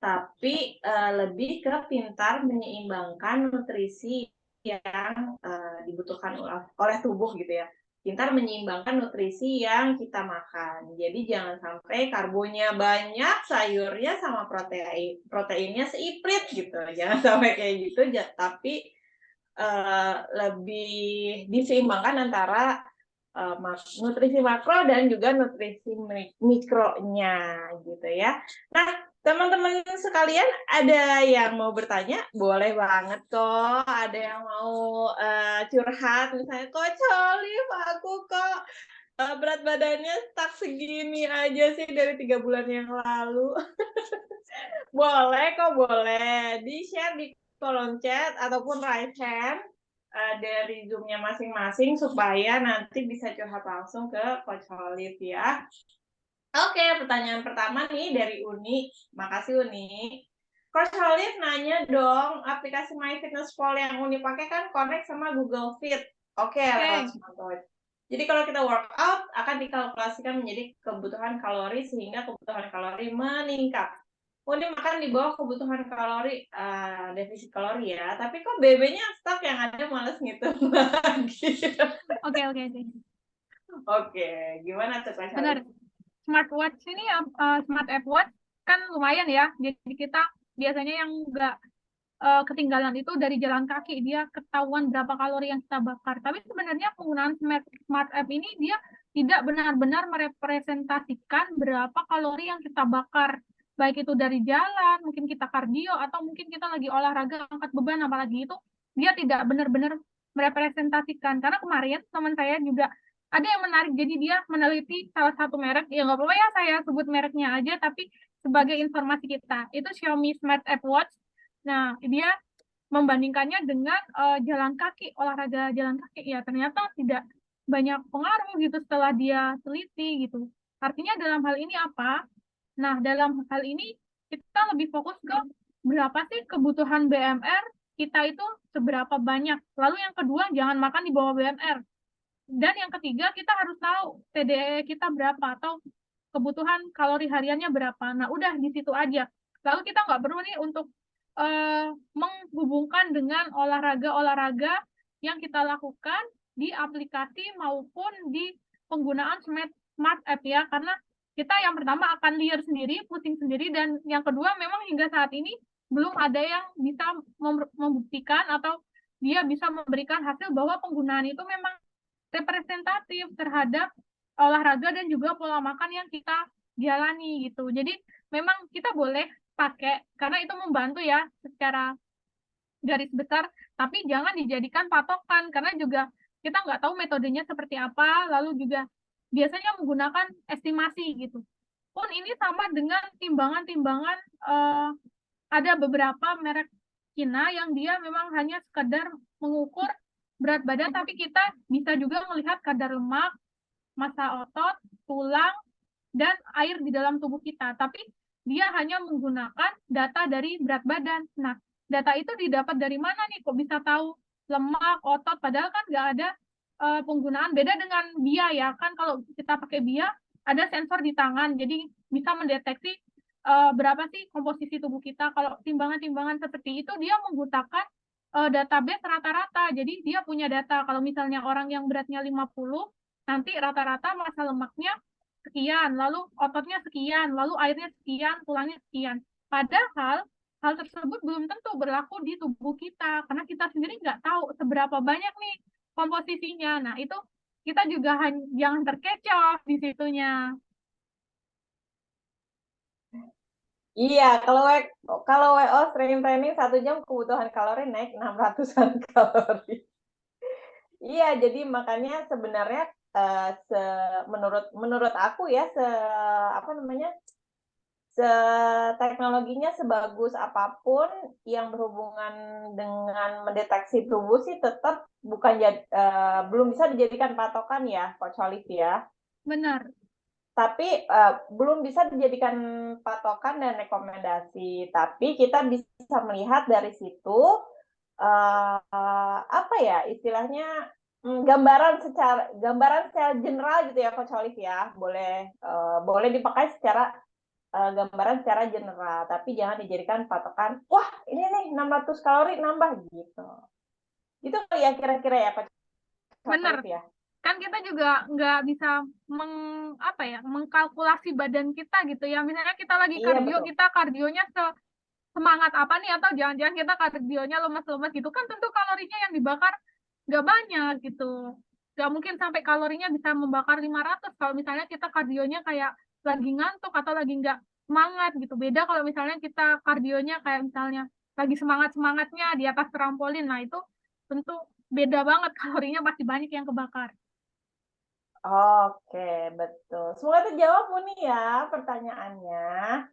S3: tapi lebih ke pintar menyeimbangkan nutrisi yang dibutuhkan oleh tubuh gitu ya. Pintar menyeimbangkan nutrisi yang kita makan. Jadi jangan sampai karbonya banyak, sayurnya sama proteinnya seiprit gitu. Jangan sampai kayak gitu, tapi lebih diseimbangkan antara nutrisi makro dan juga nutrisi mikronya gitu ya. Nah, teman-teman sekalian, ada yang mau bertanya? Boleh banget kok. Ada yang mau curhat, misalnya, Coach Olive, aku kok berat badannya stuck segini aja sih dari 3 bulan yang lalu. Boleh kok, boleh. Di-share di kolom chat ataupun raise hand dari Zoom-nya masing-masing supaya nanti bisa curhat langsung ke Coach Olive ya. Oke, pertanyaan pertama nih dari Uni. Makasih Uni. Coach Olive nanya dong, aplikasi MyFitnessPal yang Uni pakai kan connect sama Google Fit. Oke, lewat smartwatch. Jadi kalau kita workout akan dikalkulasikan menjadi kebutuhan kalori sehingga kebutuhan kalori meningkat. Uni makan di bawah kebutuhan kalori, defisit kalori ya. Tapi kok BB-nya stuck, yang ada males ngitung lagi. Oke, gimana tuh Coach Olive?
S2: Benar. Smartwatch ini smart app watch kan lumayan ya. Jadi kita biasanya yang nggak ketinggalan itu dari jalan kaki, dia ketahuan berapa kalori yang kita bakar. Tapi sebenarnya penggunaan smart app ini dia tidak benar-benar merepresentasikan berapa kalori yang kita bakar. Baik itu dari jalan, mungkin kita kardio, atau mungkin kita lagi olahraga angkat beban, apalagi itu dia tidak benar-benar merepresentasikan. Karena kemarin teman saya juga ada yang menarik, jadi dia meneliti salah satu merek, ya nggak apa-apa ya saya sebut mereknya aja, tapi sebagai informasi kita, itu Xiaomi Smart App Watch. Nah, dia membandingkannya dengan jalan kaki, olahraga jalan kaki, ya ternyata tidak banyak pengaruh gitu setelah dia teliti gitu. Artinya dalam hal ini apa? Nah, dalam hal ini kita lebih fokus ke berapa sih kebutuhan BMR kita itu seberapa banyak. Lalu yang kedua, jangan makan di bawah BMR. Dan yang ketiga, kita harus tahu TDE kita berapa atau kebutuhan kalori hariannya berapa. Nah, udah di situ aja. Lalu kita nggak perlu nih untuk menghubungkan dengan olahraga-olahraga yang kita lakukan di aplikasi maupun di penggunaan smart app ya, karena kita yang pertama akan liar sendiri, pusing sendiri, dan yang kedua memang hingga saat ini belum ada yang bisa membuktikan atau dia bisa memberikan hasil bahwa penggunaan itu memang representatif terhadap olahraga dan juga pola makan yang kita jalani gitu. Jadi memang kita boleh pakai karena itu membantu ya secara garis besar, tapi jangan dijadikan patokan karena juga kita nggak tahu metodenya seperti apa, lalu juga biasanya menggunakan estimasi gitu. Pun ini sama dengan timbangan-timbangan, ada beberapa merek Cina yang dia memang hanya sekedar mengukur berat badan, tapi kita bisa juga melihat kadar lemak, massa otot, tulang, dan air di dalam tubuh kita. Tapi dia hanya menggunakan data dari berat badan. Nah, data itu didapat dari mana nih? Kok bisa tahu lemak, otot, padahal kan nggak ada penggunaan. Beda dengan BIA ya, kan kalau kita pakai BIA, ada sensor di tangan, jadi bisa mendeteksi berapa sih komposisi tubuh kita. Kalau timbangan-timbangan seperti itu, dia menggunakan database rata-rata. Jadi dia punya data, kalau misalnya orang yang beratnya 50, nanti rata-rata massa lemaknya sekian, lalu ototnya sekian, lalu airnya sekian, tulangnya sekian. Padahal hal tersebut belum tentu berlaku di tubuh kita, karena kita sendiri nggak tahu seberapa banyak nih komposisinya. Nah, itu kita juga jangan terkecoh di situnya.
S3: Iya, kalau WO strength training 1 jam kebutuhan kalori naik 600-an kalori. Iya, jadi makanya sebenarnya menurut aku ya apa namanya, teknologinya sebagus apapun yang berhubungan dengan mendeteksi tubuh sih tetap belum bisa dijadikan patokan ya, Coach Olive ya.
S2: Benar.
S3: Tapi belum bisa dijadikan patokan dan rekomendasi. Tapi kita bisa melihat dari situ apa ya istilahnya, gambaran secara general gitu ya, Coach Olive ya. Boleh dipakai secara gambaran secara general, tapi jangan dijadikan patokan. Wah, ini nih 600 kalori nambah gitu. Itu ya kira-kira ya, Coach
S2: Benar.
S3: Olive ya.
S2: Kan kita juga nggak bisa mengkalkulasi badan kita gitu ya. Misalnya kita lagi
S3: Iya,
S2: kardio,
S3: betul.
S2: kita kardionya semangat apa nih, atau jangan-jangan kita kardionya lemas-lemas gitu, kan tentu kalorinya yang dibakar nggak banyak gitu. Nggak mungkin sampai kalorinya bisa membakar 500 kalau misalnya kita kardionya kayak lagi ngantuk atau lagi nggak semangat gitu. Beda kalau misalnya kita kardionya kayak misalnya lagi semangat-semangatnya di atas trampolin. Nah, itu tentu beda banget, kalorinya pasti banyak yang kebakar.
S3: Oke, betul. Semoga terjawab Uni ya pertanyaannya.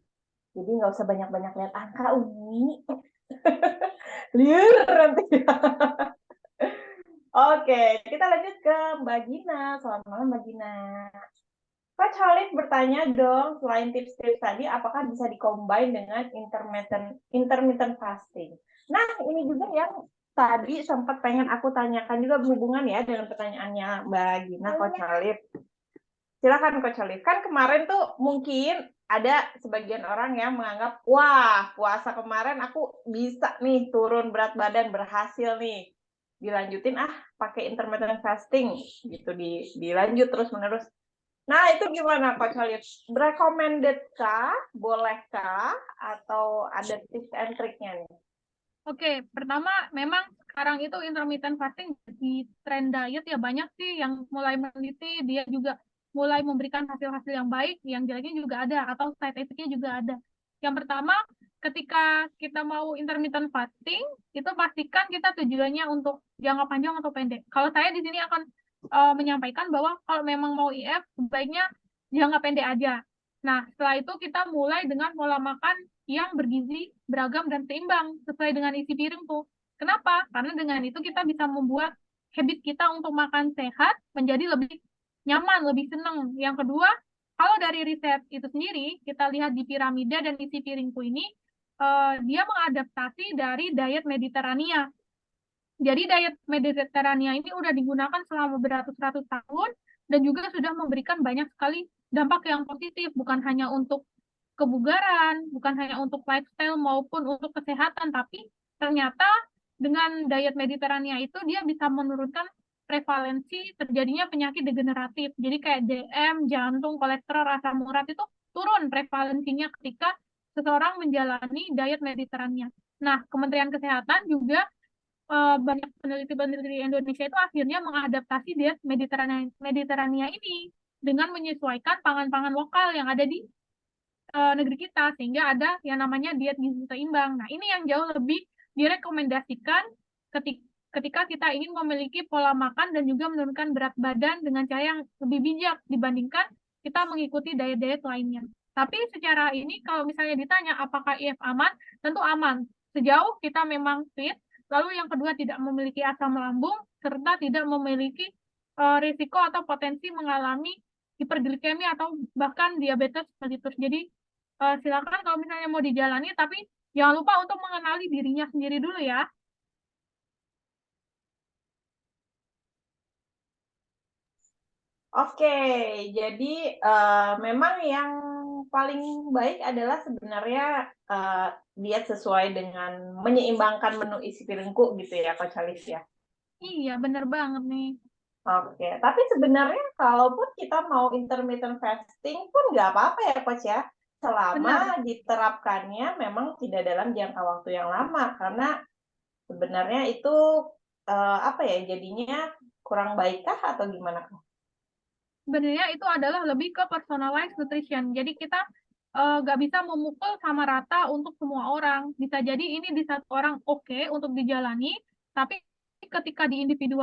S3: Jadi nggak usah banyak-banyak lihat angka Uni. Liur nanti. Oke, kita lanjut ke Mbak Gina. Selamat malam Mbak Gina. Coach Olive bertanya dong, selain tips-tips tadi, apakah bisa dikombin dengan intermittent fasting? Nah, ini juga yang tadi sempat pengen aku tanyakan juga berhubungan ya dengan pertanyaannya Mbak Gina, Coach Olive. Silakan Coach Olive. Kan kemarin tuh mungkin ada sebagian orang yang menganggap, wah puasa kemarin aku bisa nih turun berat badan, berhasil nih. Dilanjutin pakai intermittent fasting gitu, dilanjut terus menerus. Nah, itu gimana Coach Olive? Recommended kah? Bolehkah? Atau ada tips and triknya nih?
S2: Oke, pertama memang sekarang itu intermittent fasting di tren diet ya, banyak sih yang mulai meneliti, dia juga mulai memberikan hasil-hasil yang baik, yang jeleknya juga ada, atau side effect-nya juga ada. Yang pertama, ketika kita mau intermittent fasting, itu pastikan kita tujuannya untuk jangka panjang atau pendek. Kalau saya di sini akan menyampaikan bahwa kalau memang mau IF, sebaiknya jangka pendek aja. Nah, setelah itu kita mulai dengan pola makan yang bergizi, beragam, dan seimbang sesuai dengan isi piring tuh. Kenapa? Karena dengan itu kita bisa membuat habit kita untuk makan sehat menjadi lebih nyaman, lebih senang. Yang kedua, kalau dari riset itu sendiri, kita lihat di piramida dan isi piringku ini, dia mengadaptasi dari diet Mediterania. Jadi diet Mediterania ini udah digunakan selama beratus-ratus tahun dan juga sudah memberikan banyak sekali dampak yang positif, bukan hanya untuk kebugaran, bukan hanya untuk lifestyle maupun untuk kesehatan, tapi ternyata dengan diet Mediterania itu dia bisa menurunkan prevalensi terjadinya penyakit degeneratif. Jadi kayak DM, jantung, kolesterol, asam urat itu turun prevalensinya ketika seseorang menjalani diet Mediterania. Nah, Kementerian Kesehatan juga banyak peneliti-peneliti di Indonesia itu akhirnya mengadaptasi diet Mediterania ini dengan menyesuaikan pangan-pangan lokal yang ada di negeri kita, sehingga ada yang namanya diet gizi seimbang. Nah, ini yang jauh lebih direkomendasikan ketika kita ingin memiliki pola makan dan juga menurunkan berat badan dengan cara yang lebih bijak dibandingkan kita mengikuti diet-diet lainnya. Tapi secara ini, kalau misalnya ditanya apakah IF aman, tentu aman. Sejauh kita memang fit, lalu yang kedua tidak memiliki asam lambung, serta tidak memiliki risiko atau potensi mengalami hiperglikemi atau bahkan diabetes mellitus. Jadi silakan kalau misalnya mau dijalani, tapi jangan lupa untuk mengenali dirinya sendiri dulu ya.
S3: Oke, jadi memang yang paling baik adalah sebenarnya diet sesuai dengan menyeimbangkan menu isi piringku gitu ya, Coach Alice ya.
S2: Iya, bener banget nih.
S3: Oke, tapi sebenarnya kalaupun kita mau intermittent fasting pun nggak apa-apa ya, Coach ya. selama diterapkannya memang tidak dalam jangka waktu yang lama, karena sebenarnya itu apa ya, jadinya kurang baikkah atau gimana?
S2: Sebenarnya itu adalah lebih ke personalized nutrition. Jadi kita nggak bisa memukul sama rata untuk semua orang. Bisa jadi ini di satu orang oke untuk dijalani, tapi ketika di individu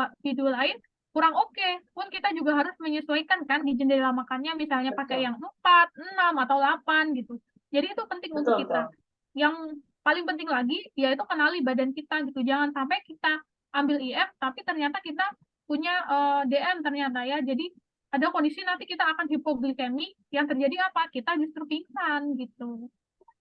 S2: lain kurang oke. Pun kita juga harus menyesuaikan kan di jendela makannya, misalnya pakai
S3: Betul,
S2: yang 4, 6, atau 8 gitu. Jadi itu penting untuk
S3: betul,
S2: kita.
S3: betul.
S2: Yang paling penting lagi yaitu kenali badan kita gitu. Jangan sampai kita ambil IF tapi ternyata kita punya DM ternyata ya. Jadi ada kondisi nanti kita akan hipoglikemi, yang terjadi apa? Kita justru pingsan gitu.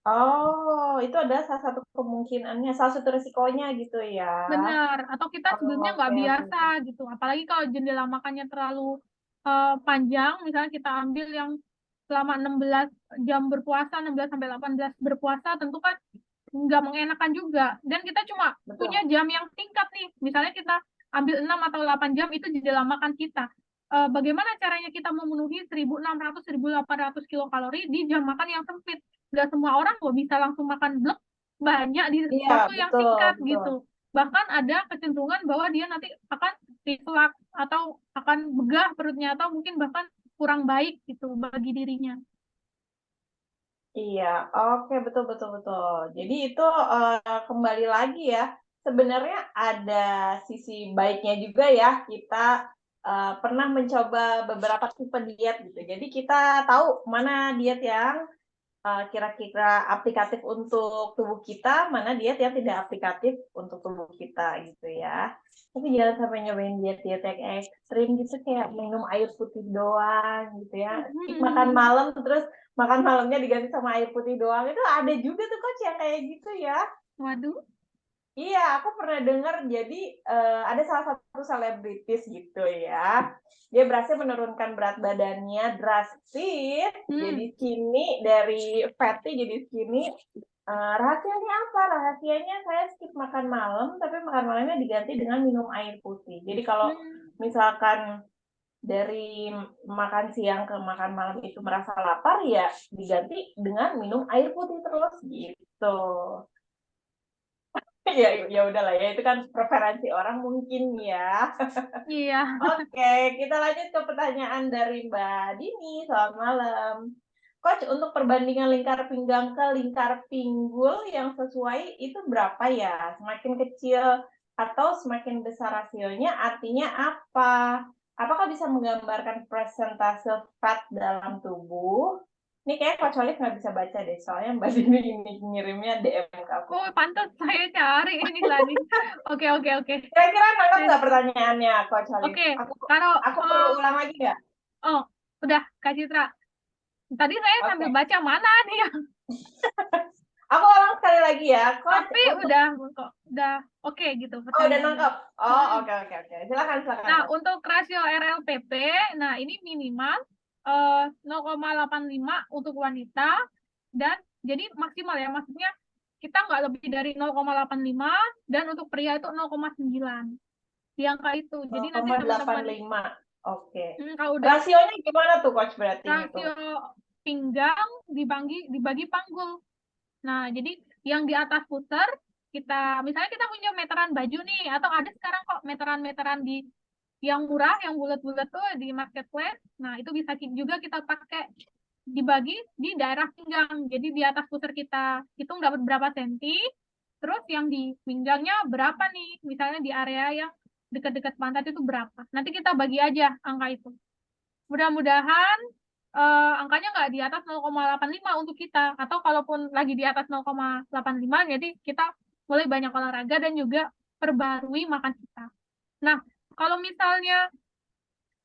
S3: Oh, itu adalah salah satu kemungkinannya, salah satu resikonya gitu ya.
S2: Benar, atau kita sebelumnya
S3: Oke,
S2: nggak
S3: oke,
S2: biasa
S3: oke.
S2: gitu. Apalagi kalau jendela makannya terlalu panjang, misalnya kita ambil yang selama 16 jam berpuasa, 16 sampai 18 berpuasa, tentu kan nggak mengenakan juga. Dan kita cuma punya
S3: Betul.
S2: jam yang singkat nih. Misalnya kita ambil 6 atau 8 jam itu jendela makan kita. Bagaimana caranya kita memenuhi 1.600-1.800 kilokalori di jam makan yang sempit? Nggak semua orang kok bisa langsung makan blek banyak di
S3: Iya,
S2: waktu yang
S3: betul,
S2: singkat
S3: betul.
S2: gitu. Bahkan ada kecenderungan bahwa dia nanti akan reflux atau akan begah perutnya atau mungkin bahkan kurang baik gitu bagi dirinya.
S3: Iya, oke, betul, betul, betul. Jadi itu kembali lagi ya, sebenarnya ada sisi baiknya juga ya, kita pernah mencoba beberapa tipe diet gitu. Jadi kita tahu mana diet yang kira-kira aplikatif untuk tubuh kita, mana diet yang tidak aplikatif untuk tubuh kita gitu ya. Tapi jangan sampai nyobain diet-diet yang ekstrim gitu, kayak minum air putih doang gitu ya. Skip makan malam terus makan malamnya diganti sama air putih doang. Itu ada juga tuh coach yang kayak gitu ya.
S2: Waduh.
S3: Iya, aku pernah dengar. Jadi ada salah satu selebritis gitu ya. Dia berhasil menurunkan berat badannya drastis, jadi skinny, dari fatty jadi skinny. Rahasianya apa? Rahasianya saya skip makan malam, tapi makan malamnya diganti dengan minum air putih. Jadi kalau misalkan dari makan siang ke makan malam itu merasa lapar, ya diganti dengan minum air putih terus gitu. Ya, ya udahlah ya, itu kan preferensi orang mungkin ya.
S2: Iya.
S3: Oke, kita lanjut ke pertanyaan dari Mbak Dini. Selamat malam. Coach, untuk perbandingan lingkar pinggang ke lingkar pinggul yang sesuai itu berapa ya? Semakin kecil atau semakin besar rasionya artinya apa? Apakah bisa menggambarkan persentase fat dalam tubuh? Ini kayak Coach Olive nggak bisa baca deh, soalnya Mbak Dini ini ngirimnya DM ke aku.
S2: Oh, pantas saya cari ini tadi. Oke, oke, oke.
S3: Kira-kira nangkep nggak pertanyaannya, Coach Olive?
S2: Oke, kalau
S3: Aku perlu ulang lagi nggak?
S2: oh, udah Kak Citra. Tadi saya sambil
S3: Oke.
S2: baca mana nih ya.
S3: Aku ulang sekali lagi ya, Coach.
S2: Tapi
S3: Untuk
S2: udah oke gitu
S3: udah
S2: pertanyaannya.
S3: nangkep. Oh, oke, oke, oke. Silakan,
S2: Nah,
S3: Coach.
S2: untuk rasio RLPP, nah ini minimal 0,85 untuk wanita dan jadi maksimal ya, maksudnya kita nggak lebih dari 0,85 dan untuk pria itu 0,9 di angka itu. Jadi nanti teman-teman
S3: 0,85. Oke.
S2: kalau udah
S3: Rasionya gimana tuh, Coach, berarti itu?
S2: rasio pinggang dibagi panggul. Nah, jadi yang di atas puter kita misalnya kita punya meteran baju nih atau ada sekarang kok meteran-meteran di yang murah yang bulat-bulat tuh di marketplace. Nah, itu bisa juga kita pakai dibagi di daerah pinggang. Jadi di atas puter kita hitung dapat berapa senti, terus yang di pinggangnya berapa nih? Misalnya di area yang dekat-dekat pantat itu berapa. Nanti kita bagi aja angka itu. Mudah-mudahan angkanya nggak di atas 0,85 untuk kita. Atau kalaupun lagi di atas 0,85, jadi kita mulai banyak olahraga dan juga perbarui makan kita. Nah, kalau misalnya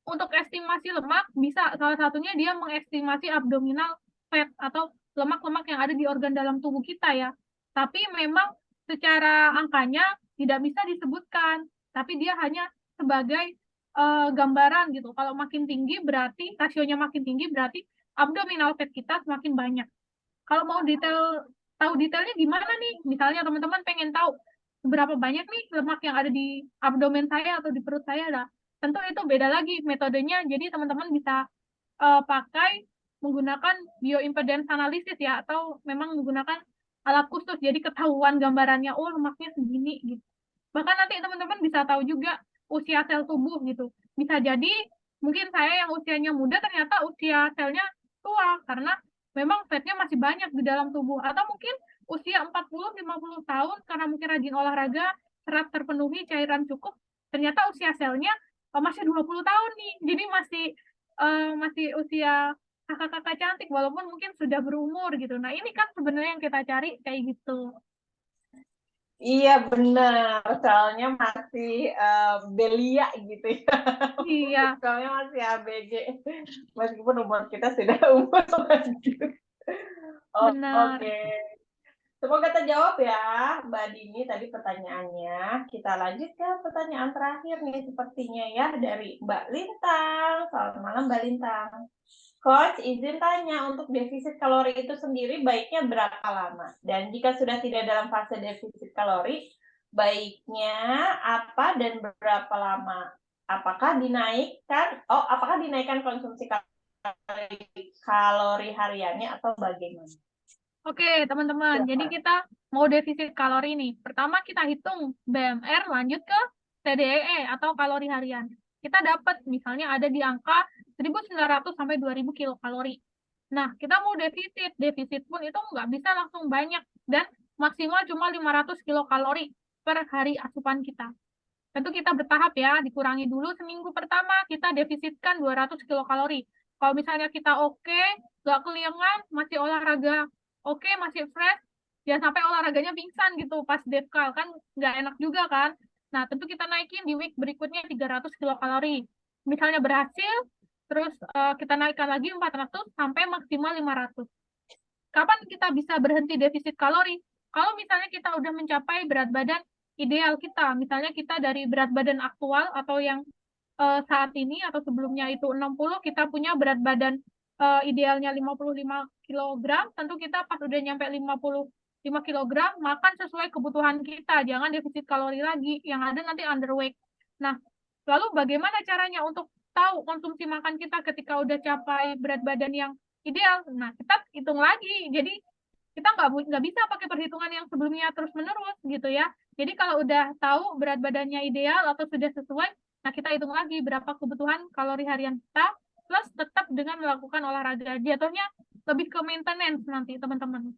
S2: untuk estimasi lemak, bisa salah satunya dia mengestimasi abdominal fat atau lemak-lemak yang ada di organ dalam tubuh kita ya. Tapi memang secara angkanya tidak bisa disebutkan, tapi dia hanya sebagai gambaran gitu. Kalau makin tinggi berarti rasionya makin tinggi berarti abdominal fat kita semakin banyak. Kalau mau tahu detailnya gimana nih? Misalnya teman-teman pengen tahu seberapa banyak nih lemak yang ada di abdomen saya atau di perut saya, tentu itu beda lagi metodenya. Jadi teman-teman bisa pakai menggunakan bioimpedance analysis ya, atau memang menggunakan alat khusus, jadi ketahuan gambarannya, oh lemaknya segini gitu. Bahkan nanti teman-teman bisa tahu juga usia sel tubuh gitu. Bisa jadi mungkin saya yang usianya muda ternyata usia selnya tua karena memang fatnya masih banyak di dalam tubuh. Atau mungkin usia 40-50 tahun karena mungkin rajin olahraga, serat terpenuhi, cairan cukup, ternyata usia selnya masih 20 tahun nih. Jadi masih usia kakak-kakak cantik walaupun mungkin sudah berumur gitu. Nah, ini kan sebenarnya yang kita cari kayak gitu.
S3: Iya benar, soalnya masih belia gitu ya.
S2: Iya.
S3: Soalnya masih ABG, meskipun umur kita sudah umur lanjut.
S2: Benar.
S3: Oke. Semoga terjawab ya, Mbak Dini tadi pertanyaannya. Kita lanjut ke pertanyaan terakhir nih sepertinya ya dari Mbak Lintang. Selamat malam Mbak Lintang. Coach, izin tanya, untuk defisit kalori itu sendiri baiknya berapa lama? Dan jika sudah tidak dalam fase defisit kalori, baiknya apa dan berapa lama? Apakah dinaikkan konsumsi kalori hariannya atau bagaimana?
S2: Oke, teman-teman. Jadi kita mau defisit kalori nih. Pertama kita hitung BMR, lanjut ke TDEE atau kalori harian. Kita dapat misalnya ada di angka 1.900 sampai 2.000 kilokalori. Nah, kita mau defisit. Defisit pun itu nggak bisa langsung banyak. Dan maksimal cuma 500 kilokalori per hari asupan kita. Tentu kita bertahap ya, dikurangi dulu seminggu pertama, kita defisitkan 200 kilokalori. Kalau misalnya kita oke, nggak keliengan, masih olahraga, oke, masih fresh, jangan sampai olahraganya pingsan gitu pas defkal, kan nggak enak juga kan. Nah, tentu kita naikin di week berikutnya 300 kilokalori. Misalnya berhasil, terus kita naikkan lagi 400 sampai maksimal 500. Kapan kita bisa berhenti defisit kalori? Kalau misalnya kita udah mencapai berat badan ideal kita, misalnya kita dari berat badan aktual atau yang saat ini atau sebelumnya itu 60, kita punya berat badan idealnya 55 kilogram, tentu kita pas udah nyampe 55 kilogram, makan sesuai kebutuhan kita, jangan defisit kalori lagi, yang ada nanti underweight. Nah, lalu bagaimana caranya untuk tahu konsumsi makan kita ketika udah capai berat badan yang ideal? Nah, kita hitung lagi. Jadi kita nggak bisa pakai perhitungan yang sebelumnya terus-menerus gitu ya. Jadi kalau udah tahu berat badannya ideal atau sudah sesuai, nah kita hitung lagi berapa kebutuhan kalori harian kita, plus tetap dengan melakukan olahraga. Jatuhnya lebih ke maintenance nanti teman-teman.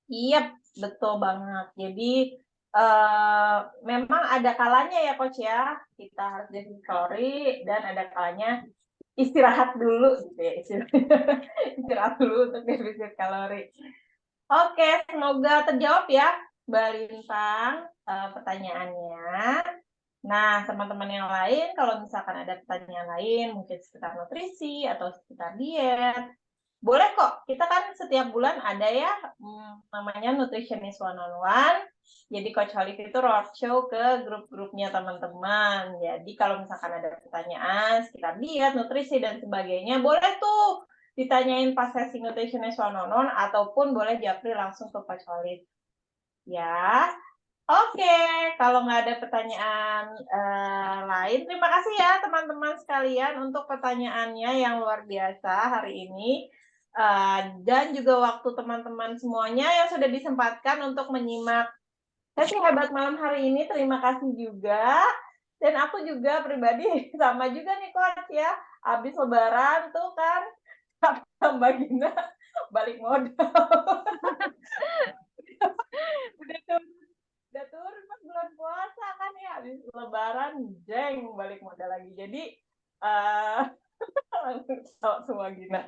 S3: Iya, betul banget. Jadi memang ada kalanya ya Coach ya, kita harus defisit kalori dan ada kalanya istirahat dulu gitu ya, istirahat dulu untuk defisit kalori. Oke, semoga terjawab ya Mbak Lintang pertanyaannya. Nah, teman-teman yang lain, kalau misalkan ada pertanyaan lain, mungkin sekitar nutrisi atau sekitar diet, boleh kok. Kita kan setiap bulan ada ya namanya Nutritionist One-on-One. Jadi Coach Olive itu roadshow ke grup-grupnya teman-teman. Jadi kalau misalkan ada pertanyaan sekitar diet, nutrisi, dan sebagainya, boleh tuh ditanyain pas sesi Nutritionist One-on-One ataupun boleh japri langsung ke Coach Olive. Ya, oke. Kalau nggak ada pertanyaan lain, terima kasih ya teman-teman sekalian untuk pertanyaannya yang luar biasa hari ini. Dan juga waktu teman-teman semuanya yang sudah disempatkan untuk menyimak sesi hebat malam hari ini. Terima kasih juga. Dan aku juga pribadi sama juga nih Coach ya. Habis lebaran tuh kan Mbak Gina balik modal. udah turun pas bulan puasa kan ya, habis lebaran jeng balik modal lagi. Jadi langsung semua Gina.